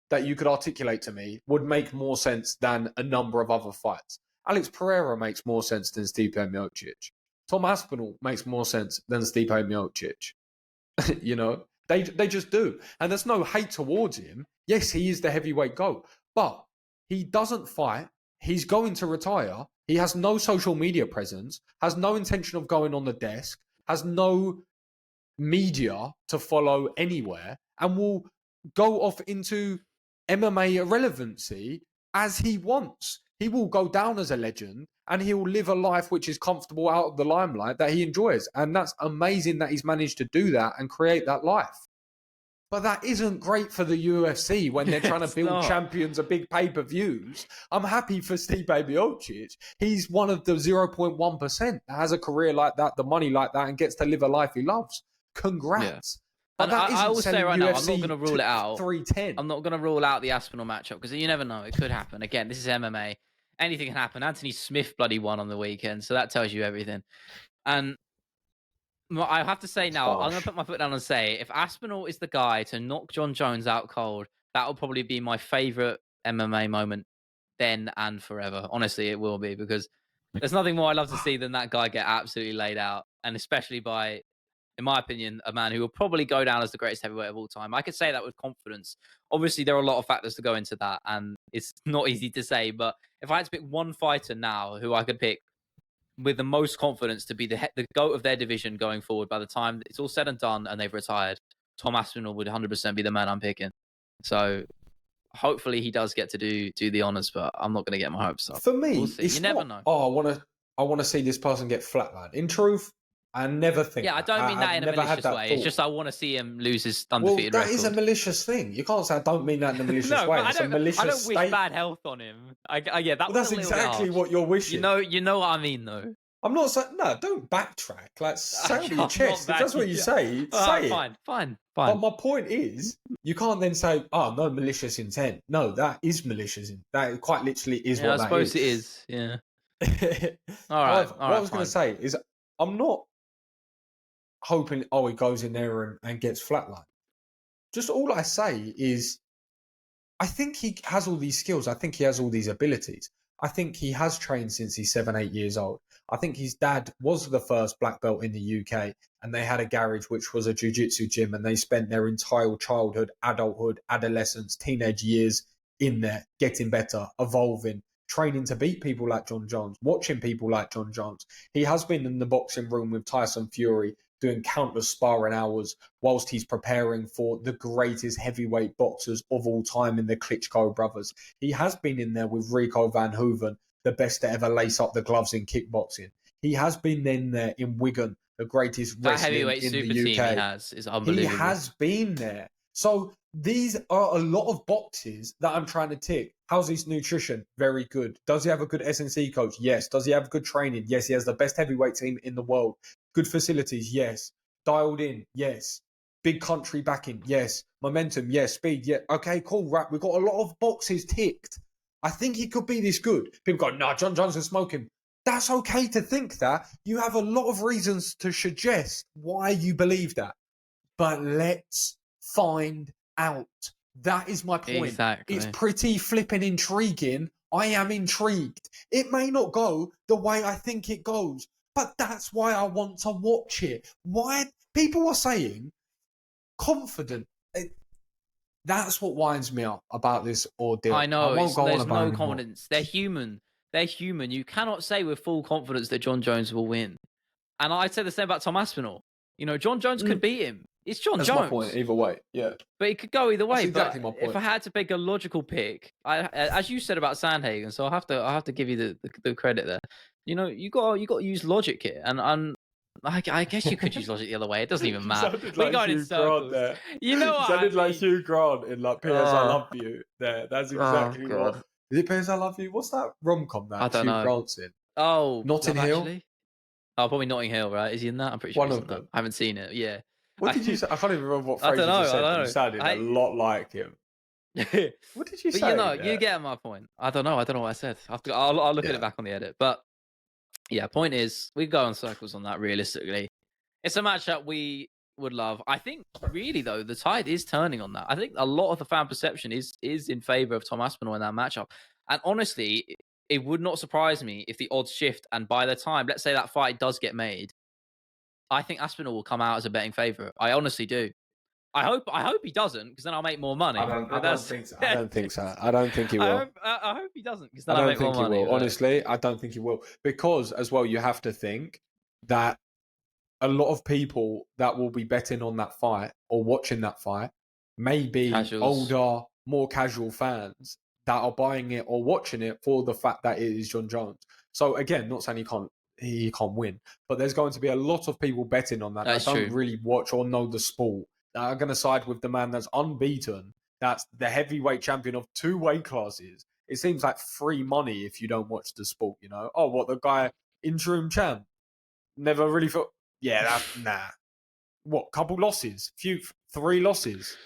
that you could articulate to me would make more sense than a number of other fights. Alex Pereira makes more sense than Stipe Miocic. Tom Aspinall makes more sense than Stipe Miocic. They just do. And there's no hate towards him. Yes, he is the heavyweight GOAT, but he doesn't fight. He's going to retire. He has no social media presence, has no intention of going on the desk, has no media to follow anywhere, and will go off into MMA irrelevancy as he wants. He will go down as a legend, and he will live a life which is comfortable out of the limelight that he enjoys. And that's amazing that he's managed to do that and create that life. But that isn't great for the UFC when they're trying to build champions of big pay-per-views. I'm happy for Stipe Miocic. He's one of the 0.1% that has a career like that, the money like that, and gets to live a life he loves. Congrats. But I will say right now, I'm not going to rule it out. 310. I'm not going to rule out the Aspinall matchup because you never know. It could happen. Again, this is MMA. Anything can happen. Anthony Smith bloody won on the weekend, so that tells you everything. And I have to say now, I'm going to put my foot down and say, if Aspinall is the guy to knock Jon Jones out cold, that will probably be my favourite MMA moment then and forever. Honestly, it will be, because there's nothing more I love to see than that guy get absolutely laid out, and especially by, in my opinion, a man who will probably go down as the greatest heavyweight of all time. I could say that with confidence. Obviously, there are a lot of factors to go into that, and it's not easy to say. But if I had to pick one fighter now who I could pick with the most confidence to be the GOAT of their division going forward by the time it's all said and done and they've retired, Tom Aspinall would 100% be the man I'm picking. So hopefully he does get to do the honors, but I'm not going to get my hopes up. For me, we'll see. It's you not, never know. Oh, I want to see this person get flatlined. In truth, I never think. Yeah, I don't mean that in a malicious way. Thought. It's just I want to see him lose his undefeated record. Well, that is a malicious thing. You can't say I don't mean that in a malicious way. It's a malicious I don't wish state. bad health on him. Yeah, that's exactly what you're wishing. You know what I mean, though. I'm not saying no. Don't backtrack. Like, say with your chest. If that's what you say, say it. Fine. But my point is, you can't then say, "Oh, no malicious intent." No, that is malicious. That quite literally is what that is. I suppose it is. Yeah. All right. What I was going to say is, I'm not hoping. Oh, he goes in there and gets flatlined. Just all I say is, I think he has all these skills. I think he has all these abilities. I think he has trained since he's 7, 8 years old. I think his dad was the first black belt in the UK, and they had a garage which was a jiu-jitsu gym, and they spent their entire childhood, adulthood, adolescence, teenage years in there, getting better, evolving, training to beat people like Jon Jones, watching people like Jon Jones. He has been in the boxing room with Tyson Fury, doing countless sparring hours whilst he's preparing for the greatest heavyweight boxers of all time in the Klitschko brothers. He has been in there with Rico van Hooven, the best to ever lace up the gloves in kickboxing. He has been in there in Wigan, the greatest wrestling in the UK. That heavyweight super team is unbelievable. He has been there. So these are a lot of boxes that I'm trying to tick. How's his nutrition? Very good. Does he have a good S&C coach? Yes. Does he have good training? Yes. He has the best heavyweight team in the world. Good facilities? Yes. Dialed in? Yes. Big country backing? Yes. Momentum? Yes. Speed? Yeah. Okay, cool. Right. We've got a lot of boxes ticked. I think he could be this good. People go, no, Jon Jones is smoking. That's okay to think that. You have a lot of reasons to suggest why you believe that. But let's find out. That is my point. Exactly. It's pretty flipping intriguing. I am intrigued. It may not go the way I think it goes, but that's why I want to watch it. Why people are saying confident. That's what winds me up about this ordeal. I know. There's no confidence. They're human. They're human. You cannot say with full confidence that Jon Jones will win. And I'd say the same about Tom Aspinall. You know, Jon Jones could beat him. It's Jon Jones. That's my point. Either way, yeah. But it could go either way. That's exactly my point. If I had to pick a logical pick, as you said about Sandhagen, so I have to give you the credit there. You know, you got to use logic here, and I guess you could use logic the other way. It doesn't even matter. We're going in circles. There. You know what? Sounded like Hugh Grant in like PS I Love You. There, that's exactly what. Is it PS I Love You? What's that rom-com that Hugh Grant's in? Oh, Notting Hill. Oh, probably Notting Hill, right? Is he in that? I'm pretty sure. One of them. I haven't seen it. Yeah. What did you say? I can't even remember what phrase you just said. But you sounded a lot like him. What did you say? But you know, you get my point. I don't know what I said. I'll look at it back on the edit. But yeah, point is, we go in circles on that. Realistically, it's a matchup we would love. I think, really though, the tide is turning on that. I think a lot of the fan perception is in favor of Tom Aspinall in that matchup. And honestly, it would not surprise me if the odds shift. And by the time, let's say that fight does get made, I think Aspinall will come out as a betting favourite. I honestly do. I hope he doesn't, because then I'll make more money. I don't think so. I don't think he will. I hope he doesn't, because then I'll make more money. I don't think he will. Honestly, I don't think he will. Because, as well, you have to think that a lot of people that will be betting on that fight or watching that fight may be older, more casual fans that are buying it or watching it for the fact that it is Jon Jones. So, again, not saying he can't win, but there's going to be a lot of people betting on that don't really watch or know the sport, that are going to side with the man that's unbeaten, that's the heavyweight champion of 2 weight classes. It seems like free money if you don't watch the sport, you know? Oh, what, the guy interim champ? Never really thought, nah. What, couple losses? 3 losses?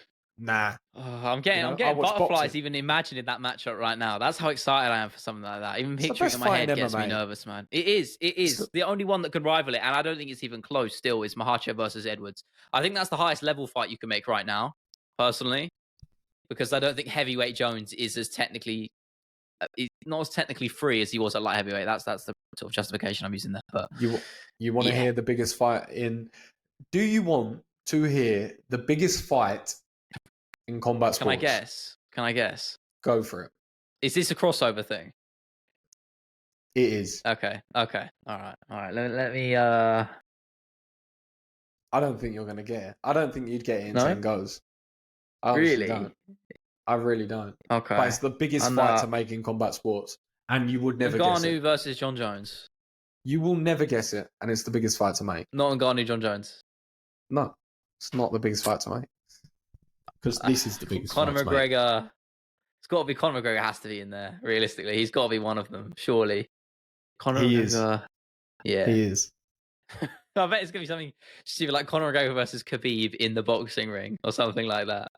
Nah. I'm getting butterflies even imagining that matchup right now. That's how excited I am for something like that. Even picturing it in my head gets me nervous, man. It is. The only one that could rival it, and I don't think it's even close still, is Makhachev versus Edwards. I think that's the highest level fight you can make right now, personally, because I don't think heavyweight Jones is as technically, not as technically free as he was at light heavyweight. That's the sort of justification I'm using there. But you want to hear the biggest fight in? Do you want to hear the biggest fight in combat sports? Can I guess? Go for it. Is this a crossover thing? It is. Okay. All right. Let me. I don't think you're going to get it. I don't think you'd get it in No, 10 goes. I honestly don't. I really don't. Okay. But it's the biggest fight to make in combat sports. And you would never guess it. Ngannou versus Jon Jones. You will never guess it. And it's the biggest fight to make. Not Ngannou, Jon Jones. No. It's not the biggest fight to make. Because this is the biggest fight to make. Conor McGregor. It's got to be Conor McGregor. Has to be in there. Realistically, he's got to be one of them. Surely. Conor McGregor. Yeah. He is. I bet it's gonna be something stupid like Conor McGregor versus Khabib in the boxing ring or something like that.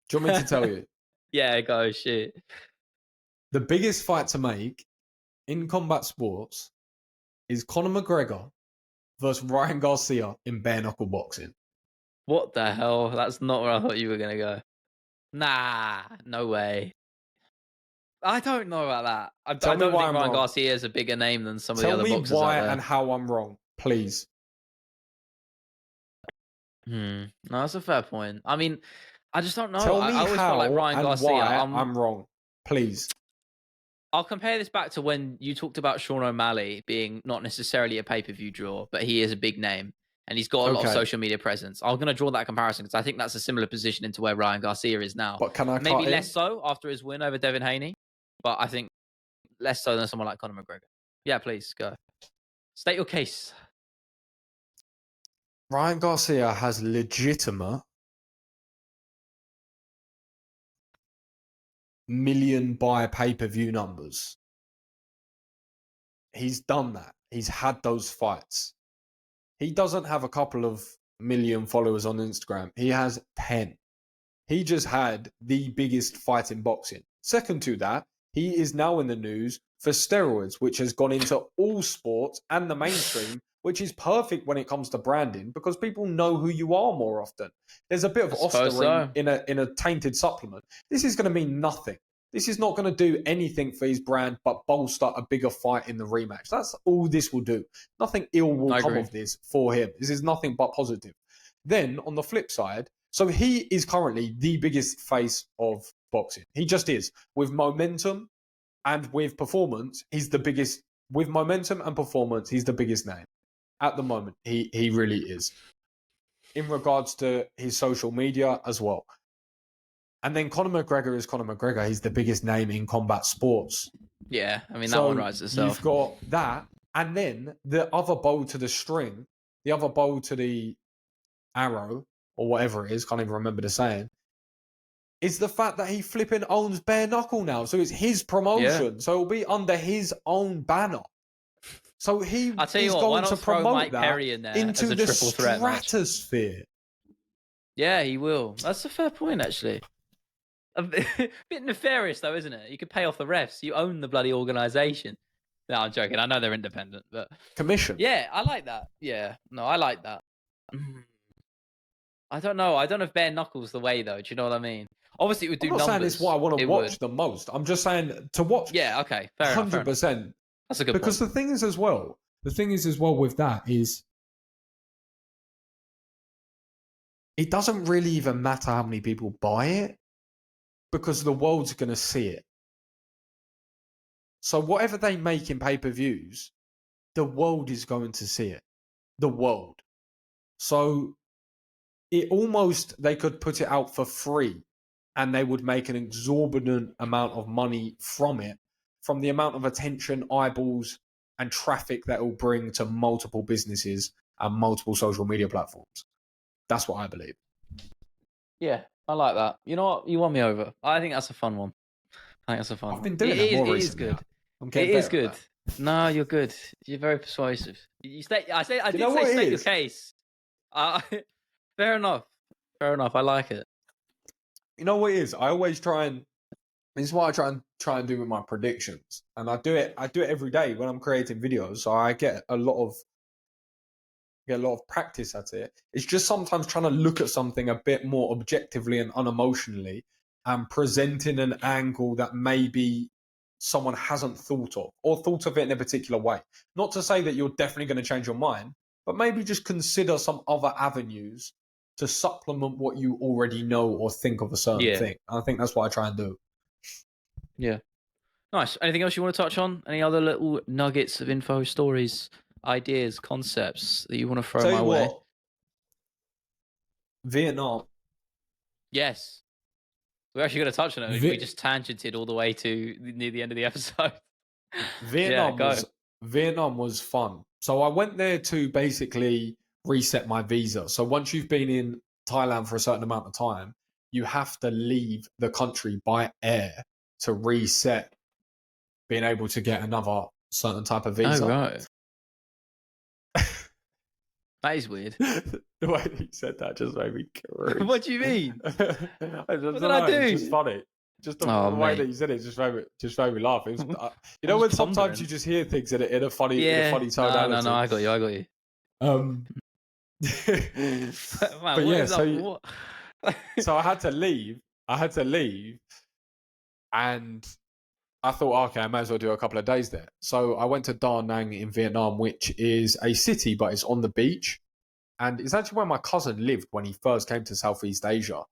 Do you want me to tell you? Yeah, go shit. The biggest fight to make in combat sports is Conor McGregor versus Ryan Garcia in bare knuckle boxing. What the hell? That's not where I thought you were gonna go. Nah, no way. I don't know about that. I don't think Ryan Garcia is a bigger name than some of the other boxers. Tell me why and how I'm wrong, please. No, that's a fair point. I mean, I just don't know. Tell me I always how felt like Ryan and Garcia. why I'm wrong, please. I'll compare this back to when you talked about Sean O'Malley being not necessarily a pay-per-view draw, but he is a big name and he's got a lot of social media presence. I'm going to draw that comparison because I think that's a similar position into where Ryan Garcia is now. But can I maybe less so after his win over Devin Haney, but I think less so than someone like Conor McGregor. Yeah, please go. State your case. Ryan Garcia has legitimate million buy pay-per-view numbers. He's done that. He's had those fights. He doesn't have a couple of million followers on Instagram. He has 10. He just had the biggest fight in boxing. Second to that, he is now in the news for steroids, which has gone into all sports and the mainstream, which is perfect when it comes to branding because people know who you are more often. There's a bit of ostarine in a tainted supplement. This is going to mean nothing. This is not going to do anything for his brand but bolster a bigger fight in the rematch. That's all this will do. Nothing ill will come of this for him. This is nothing but positive. Then, on the flip side, so he is currently the biggest face of boxing. He just is. With momentum and with performance, he's the biggest. With momentum and performance, he's the biggest name. At the moment, he really is. In regards to his social media as well. And then Conor McGregor is Conor McGregor. He's the biggest name in combat sports. Yeah, I mean, that one rises itself. You've got that. And then the other bow to the string, the other bow to the arrow, or whatever it is, can't even remember the saying, is the fact that he flipping owns bare knuckle now. So it's his promotion. Yeah. So it'll be under his own banner. So he is going to promote that into the stratosphere. Yeah, he will. That's a fair point, actually. A bit nefarious, though, isn't it? You could pay off the refs. You own the bloody organisation. No, I'm joking. I know they're independent, but commission. Yeah, I like that. Yeah, no, I like that. I don't know. I don't know if bare knuckles the way, though. Do you know what I mean? Obviously, it would do numbers. I'm not saying it's what I want to watch the most. I'm just saying to watch. Yeah, okay, fair 100%. Enough. That's a good point. Because the thing is as well with that is it doesn't really even matter how many people buy it because the world's going to see it. So whatever they make in pay-per-views, the world is going to see it. The world. So it almost, they could put it out for free and they would make an exorbitant amount of money from it, from the amount of attention, eyeballs, and traffic that will bring to multiple businesses and multiple social media platforms. That's what I believe. Yeah, I like that. You know what? You won me over. I think that's a fun one. I've been doing it more recently. It is good. It is good. No, you're good. You're very persuasive. I did say state your case. Fair enough. I like it. You know what it is? I always try and this is what I try and do with my predictions, and I do it every day when I'm creating videos. So I get a lot of practice at it. It's just sometimes trying to look at something a bit more objectively and unemotionally, and presenting an angle that maybe someone hasn't thought of, or thought of it in a particular way. Not to say that you're definitely going to change your mind, but maybe just consider some other avenues to supplement what you already know or think of a certain thing. I think that's what I try and do. Yeah. Nice. Anything else you want to touch on? Any other little nuggets of info, stories, ideas, concepts that you want to throw Tell my you way? what, Vietnam. Yes. We're actually going to touch on it. We Vi- just tangented all the way to near the end of the episode. Yeah, Vietnam go. was Vietnam was fun. So I went there to basically reset my visa. So once you've been in Thailand for a certain amount of time, you have to leave the country by air to reset being able to get another certain type of Oh, visa. right. That is weird. The way that you said that just made me cringe. What do you mean? I don't What did know. I do? It's just funny. Just the way that you said it just made me laugh. It was, you know, when sometimes you just hear things in a funny tonality. No. I got you. Um, Man, but yeah, what? so I had to leave. And I thought, okay, I may as well do a couple of days there. So I went to Da Nang in Vietnam, which is a city, but it's on the beach. And it's actually where my cousin lived when he first came to Southeast Asia.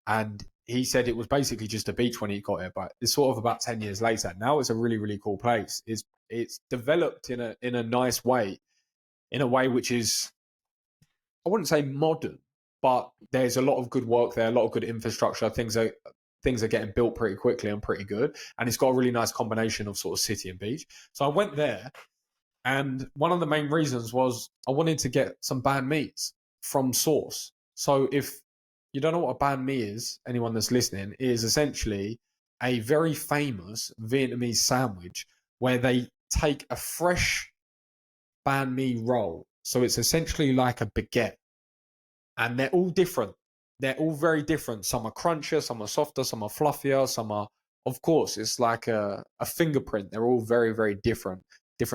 And he said it was basically just a beach when he got here, but it's sort of about 10 years later. Now it's a really, really cool place. It's developed in a nice way, in a way which is, I wouldn't say modern, but there's a lot of good work there, a lot of good infrastructure. Things are getting built pretty quickly and pretty good. And it's got a really nice combination of sort of city and beach. So I went there, and one of the main reasons was I wanted to get some banh mi's from source. So if you don't know what a banh mi is, anyone that's listening, is essentially a very famous Vietnamese sandwich where they take a fresh banh mi roll. So it's essentially like a baguette. And they're all different. They're all very different. Some are crunchier, some are softer, some are fluffier, some are, of course, it's like a fingerprint. They're all very, very different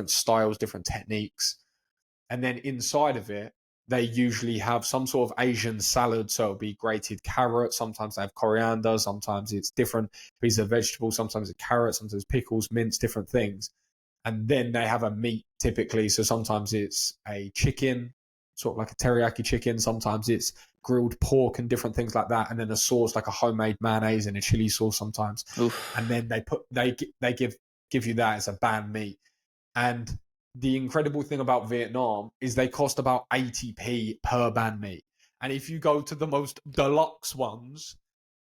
styles, different techniques. And then inside of it, they usually have some sort of Asian salad. So it'll be grated carrot. Sometimes they have coriander. Sometimes it's different pieces of vegetable. Sometimes it's carrots. Sometimes pickles, mince, different things. And then they have a meat typically. So sometimes it's a chicken, sort of like a teriyaki chicken. Sometimes it's grilled pork and different things like that. And then a sauce, like a homemade mayonnaise and a chili sauce sometimes. Oof. And then they give you that as a banh mi. And the incredible thing about Vietnam is they cost about 80p per banh mi. And if you go to the most deluxe ones,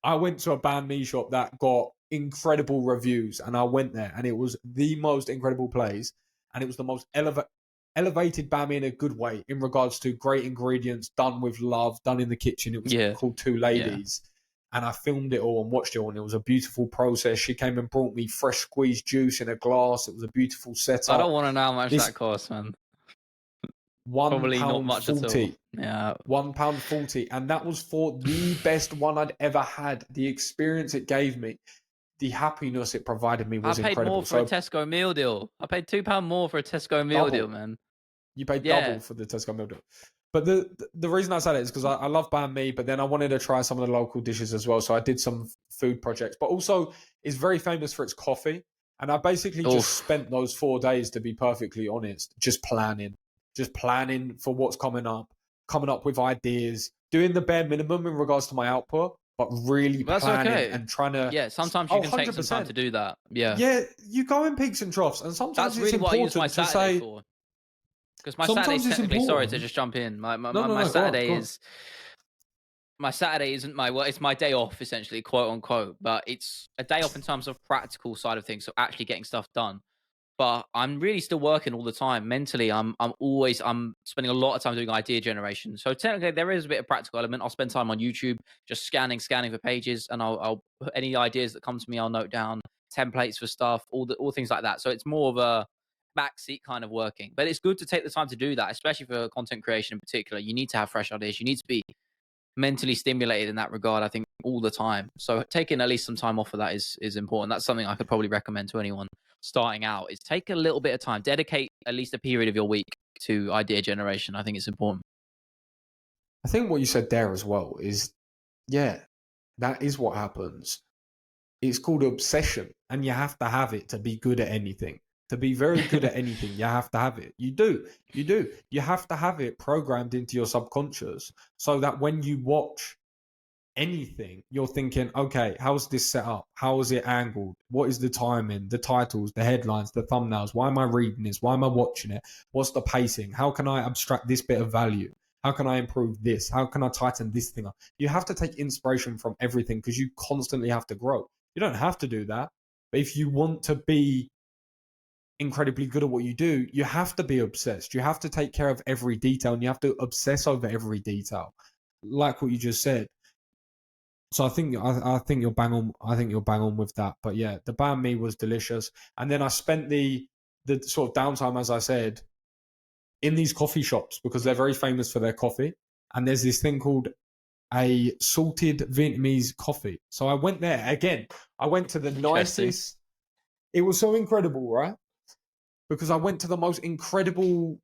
I went to a banh mi shop that got incredible reviews, and I went there, and it was the most incredible place, and it was the most elevated banh mi in a good way in regards to great ingredients, done with love, done in the kitchen. It was called Two Ladies. Yeah. And I filmed it all and watched it all, and it was a beautiful process. She came and brought me fresh squeezed juice in a glass. It was a beautiful setup. I don't want to know how much that costs, man. Probably not much at all. Yeah. £1.40. And that was for the best one I'd ever had. The experience it gave me, the happiness it provided me was incredible. I paid more for a Tesco meal deal. I paid £2 more for a Tesco meal deal, man. You paid double for the Tesco meal deal. But the reason I said it is because I love banh mi, but then I wanted to try some of the local dishes as well. So I did some food projects, but also it's very famous for its coffee. And I basically just spent those 4 days, to be perfectly honest, just planning for what's coming up with ideas, doing the bare minimum in regards to my output, but really planning and trying to. Yeah, sometimes you can 100%. Take some time to do that. Yeah. Yeah, you go in peaks and troughs, and sometimes that's really what I use my Saturday for. Because my Saturday is technically, sorry to just jump in. My Saturday is. My Saturday isn't it's my day off, essentially, quote unquote, but it's a day off in terms of practical side of things, so actually getting stuff done. But I'm really still working all the time. Mentally, I'm spending a lot of time doing idea generation. So technically, there is a bit of practical element. I'll spend time on YouTube, just scanning for pages, and I'll put any ideas that come to me, I'll note down templates for stuff, all things like that. So it's more of a backseat kind of working. But it's good to take the time to do that, especially for content creation in particular. You need to have fresh ideas. You need to be mentally stimulated in that regard, I think, all the time. So taking at least some time off of that is important. That's something I could probably recommend to anyone starting out, is take a little bit of time, dedicate at least a period of your week to idea generation. I think it's important. I think what you said there as well is, that is what happens. It's called obsession, and you have to have it to be good at anything. To be very good at anything, you have to have it. You do. You have to have it programmed into your subconscious so that when you watch anything, you're thinking, okay, how's this set up? How is it angled? What is the timing, the titles, the headlines, the thumbnails? Why am I reading this? Why am I watching it? What's the pacing? How can I abstract this bit of value? How can I improve this? How can I tighten this thing up? You have to take inspiration from everything because you constantly have to grow. You don't have to do that. But if you want to be incredibly good at what you do, you have to be obsessed. You have to take care of every detail and you have to obsess over every detail. Like what you just said. So I think you're bang on. I think you're bang on with that. But yeah, the banh mi was delicious. And then I spent the sort of downtime, as I said, in these coffee shops because they're very famous for their coffee. And there's this thing called a salted Vietnamese coffee. So I went there again. I went to the nicest. It was so incredible, right? Because I went to the most incredible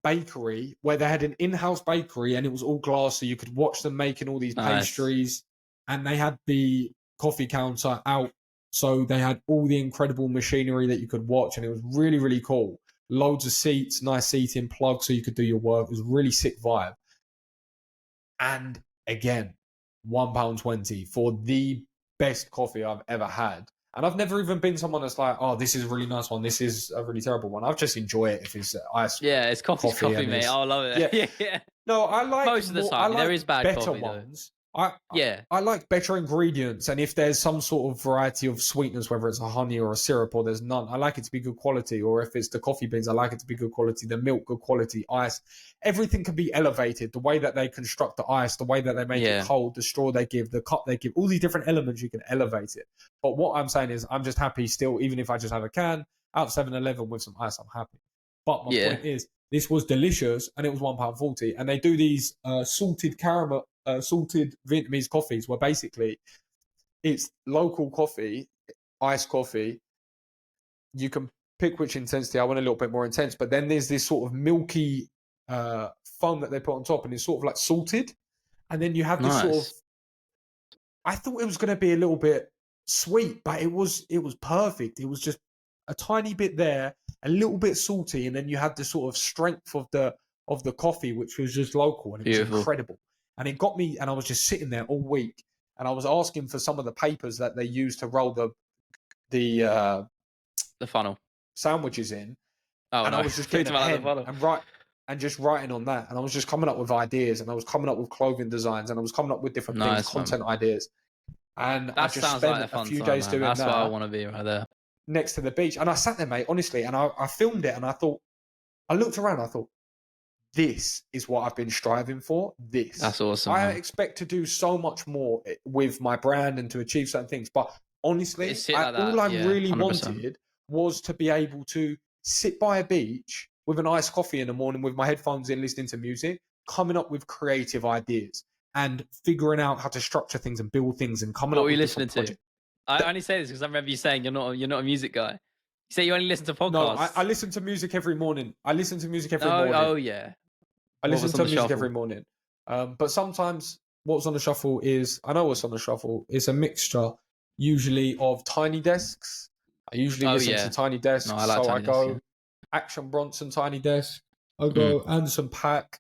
bakery where they had an in-house bakery and it was all glass, so you could watch them making all these pastries. And they had the coffee counter out, so they had all the incredible machinery that you could watch, and it was really, really cool. Loads of seats, nice seating, plugs so you could do your work. It was a really sick vibe. And again, £1.20 for the best coffee I've ever had. And I've never even been someone that's like, oh, this is a really nice one, this is a really terrible one. I've just enjoy it if it's ice. Yeah, it's coffee, mate. I love it. Yeah. No, I like most of the time. There is bad better coffee, ones. I like better ingredients, and if there's some sort of variety of sweetness, whether it's a honey or a syrup or there's none, I like it to be good quality. Or if it's the coffee beans, I like it to be good quality. The milk, good quality. Ice, everything can be elevated. The way that they construct the ice, the way that they make it cold, the straw they give, the cup they give, all these different elements, you can elevate it. But what I'm saying is, I'm just happy still, even if I just have a can out of 7-Eleven with some ice, I'm happy. But my point is, this was delicious, and it was £1.40. And they do these salted caramel. Salted Vietnamese coffees where basically it's local coffee, iced coffee. You can pick which intensity. I want a little bit more intense, but then there's this sort of milky foam that they put on top, and it's sort of like salted. And then you have this sort of. I thought it was going to be a little bit sweet, but it was perfect. It was just a tiny bit there, a little bit salty, and then you had the sort of strength of the coffee, which was just local, and it was incredible. And it got me, and I was just sitting there all week, and I was asking for some of the papers that they use to roll the funnel sandwiches in. Oh, and no. I was just getting a pen and just writing on that, and I was just coming up with ideas, and I was coming up with clothing designs, and I was coming up with different things, content ideas. And I just spent a few days doing that. That's what I want to be right there. Next to the beach. And I sat there, mate, honestly, and I filmed it, and I looked around, I thought, this is what I've been striving for. That's awesome. I expect to do so much more with my brand and to achieve certain things. But honestly, all I really 100%. Wanted was to be able to sit by a beach with an iced coffee in the morning with my headphones in, listening to music, coming up with creative ideas and figuring out how to structure things and build things and coming up with. What were you listening to? I only say this because I remember you saying you're not a music guy. You say you only listen to podcasts. No, I listen to music every morning. Morning. Oh, yeah. I listen to music every morning. But sometimes what's on the shuffle is, I know what's on the shuffle, it's a mixture usually of Tiny Desks. I usually listen to Tiny Desks. No, I go Action Bronson Tiny Desk. I go Anderson .Paak.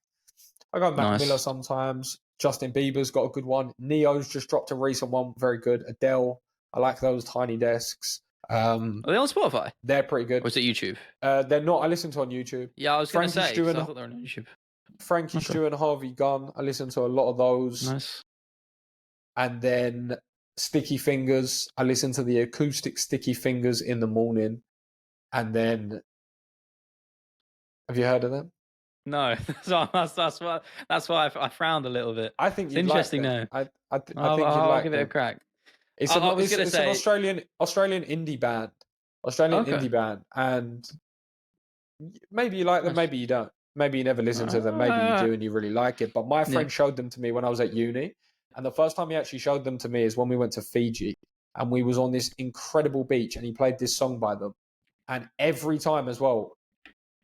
I go Mac Miller sometimes. Justin Bieber's got a good one. Neo's just dropped a recent one, very good. Adele. I like those Tiny Desks. Are they on Spotify? They're pretty good. Or is it YouTube? They're not. I listen to on YouTube. Yeah, I was going to say. I thought they were on YouTube. Frankie Stew and Harvey Gunn. I listen to a lot of those. Nice. And then Sticky Fingers. I listen to the acoustic Sticky Fingers in the morning. And then, have you heard of them? No, that's why I frowned a little bit. I think it's interesting now. I think I'll give it a crack. It's an Australian indie band. Indie band, and maybe you like them, maybe you don't. Maybe you never listen to them, maybe you do and you really like it. But my friend showed them to me when I was at uni, and the first time he actually showed them to me is when we went to Fiji, and we was on this incredible beach, and he played this song by them, and every time as well,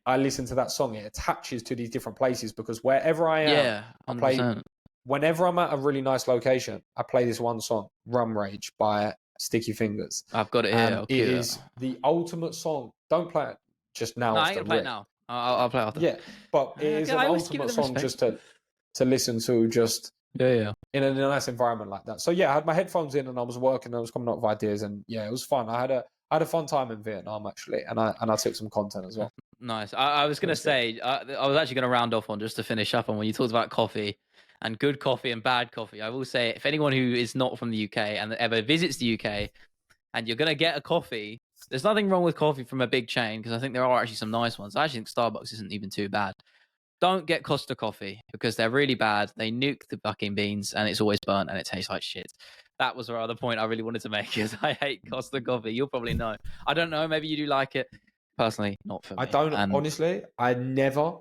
I listen to that song. It attaches to these different places because wherever I am, I play. Whenever I'm at a really nice location, I play this one song, Rum Rage by Sticky Fingers. I've got it here. It is the ultimate song. Don't play it just now. No, I ain't going to play it now. I'll play it after. Yeah, but it is an ultimate song just to listen to, just Yeah. in a nice environment like that. So yeah, I had my headphones in and I was working. I was coming up with ideas, and yeah, it was fun. I had a fun time in Vietnam actually, and I took some content as well. Nice. I was going to say, I was actually going to round off on just to finish up on when you talked about coffee and good coffee and bad coffee. I will say, if anyone who is not from the UK and ever visits the UK and you're going to get a coffee, there's nothing wrong with coffee from a big chain, because I think there are actually some nice ones. I actually think Starbucks isn't even too bad. Don't get Costa coffee because they're really bad. They nuke the fucking beans and it's always burnt and it tastes like shit. That was the other point I really wanted to make, is I hate Costa coffee. You'll probably know. I don't know. Maybe you do like it. Personally, not for me. I don't honestly. I never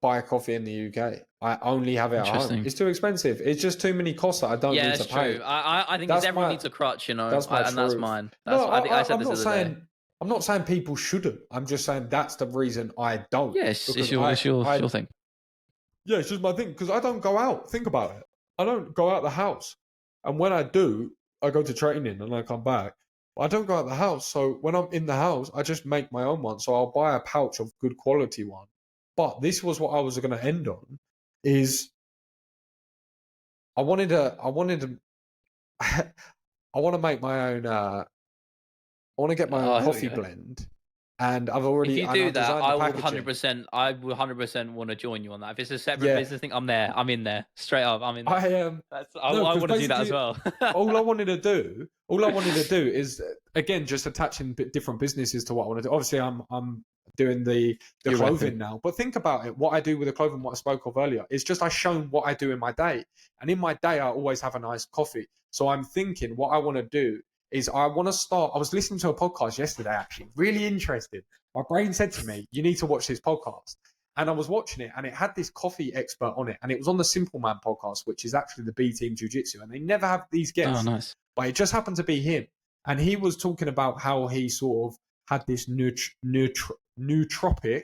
buy coffee in the UK. I only have it at home. It's too expensive. It's just too many costs that I don't need to pay. True. I think everyone needs a crutch, you know. That's my truth. And that's mine. I'm not saying people shouldn't. I'm just saying that's the reason I don't. Yes, it's your thing. Yeah, it's just my thing, because I don't go out. Think about it. I don't go out the house. And when I do, I go to training and I come back. But I don't go out the house. So when I'm in the house, I just make my own one. So I'll buy a pouch of good quality one. But this was what I was going to end on, I want to make my own, I want to get my own coffee blend. And I've already. If you do that, I would 100% want to join you on that. If it's a separate business thing, I'm there. I'm in there straight up. I'm in there. I want to do that as well. all I wanted to do is, again, just attaching different businesses to what I want to do. Obviously, I'm doing the clothing now, but think about it. What I do with the clothing, what I spoke of earlier, is just I shown what I do in my day, and in my day, I always have a nice coffee. So I'm thinking what I want to do is I want to start. I was listening to a podcast yesterday, actually, really interesting. My brain said to me, you need to watch this podcast. And I was watching it, and it had this coffee expert on it. And it was on the Simple Man podcast, which is actually the B Team Jiu-Jitsu. And they never have these guests. Oh, nice. But it just happened to be him. And he was talking about how he sort of had this nootropic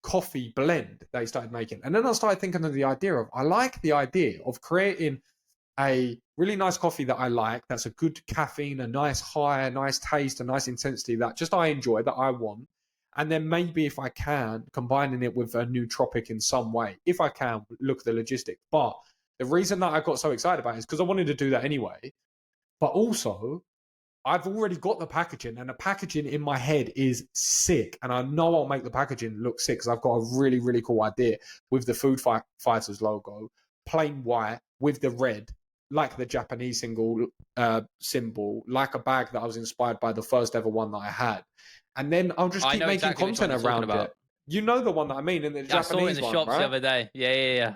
coffee blend that he started making. And then I started thinking of I like the idea of creating a really nice coffee that I like, that's a good caffeine, a nice high, a nice taste, a nice intensity that just I enjoy, that I want. And then maybe if I can, combining it with a nootropic in some way, if I can, look at the logistics. But the reason that I got so excited about it is because I wanted to do that anyway. But also, I've already got the packaging, and the packaging in my head is sick. And I know I'll make the packaging look sick, because I've got a really, really cool idea with the Food Fighters logo, plain white with the red, like the Japanese symbol, like a bag that I was inspired by the first ever one that I had. And then I'll just keep making content around it. You know the one that I mean, in the Japanese one, I saw it in the shops the other day. Yeah.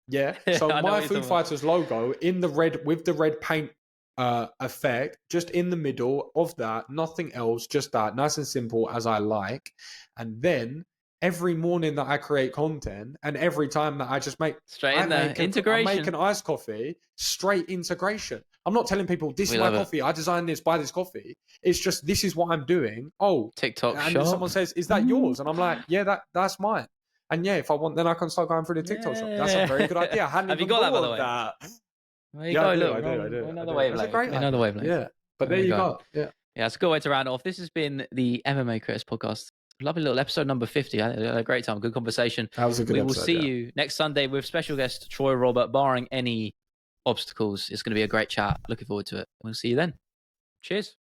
Yeah. So my Food Fighters logo in the red, with the red paint effect, just in the middle of that, nothing else, just that, nice and simple as I like. And then every morning that I create content, and every time that I just make integration, I make an iced coffee, straight integration. I'm not telling people this is my coffee. I designed this, buy this coffee. It's just, this is what I'm doing. Oh, TikTok and shop. Someone says, "Is that yours?" And I'm like, "Yeah, that's mine." And yeah, if I want, then I can start going through the TikTok shop. That's a very good idea. I hadn't Have even you got that, by the way? I do. Another wavelength. Another wavelength. Yeah, but there you go. Yeah, it's a good way to round off. This has been the MMA Creators Podcast. Lovely little episode number 50. I had a great time. Good conversation. That was a good episode. We will see you next Sunday with special guest Troy Robert, barring any obstacles. It's going to be a great chat. Looking forward to it. We'll see you then. Cheers.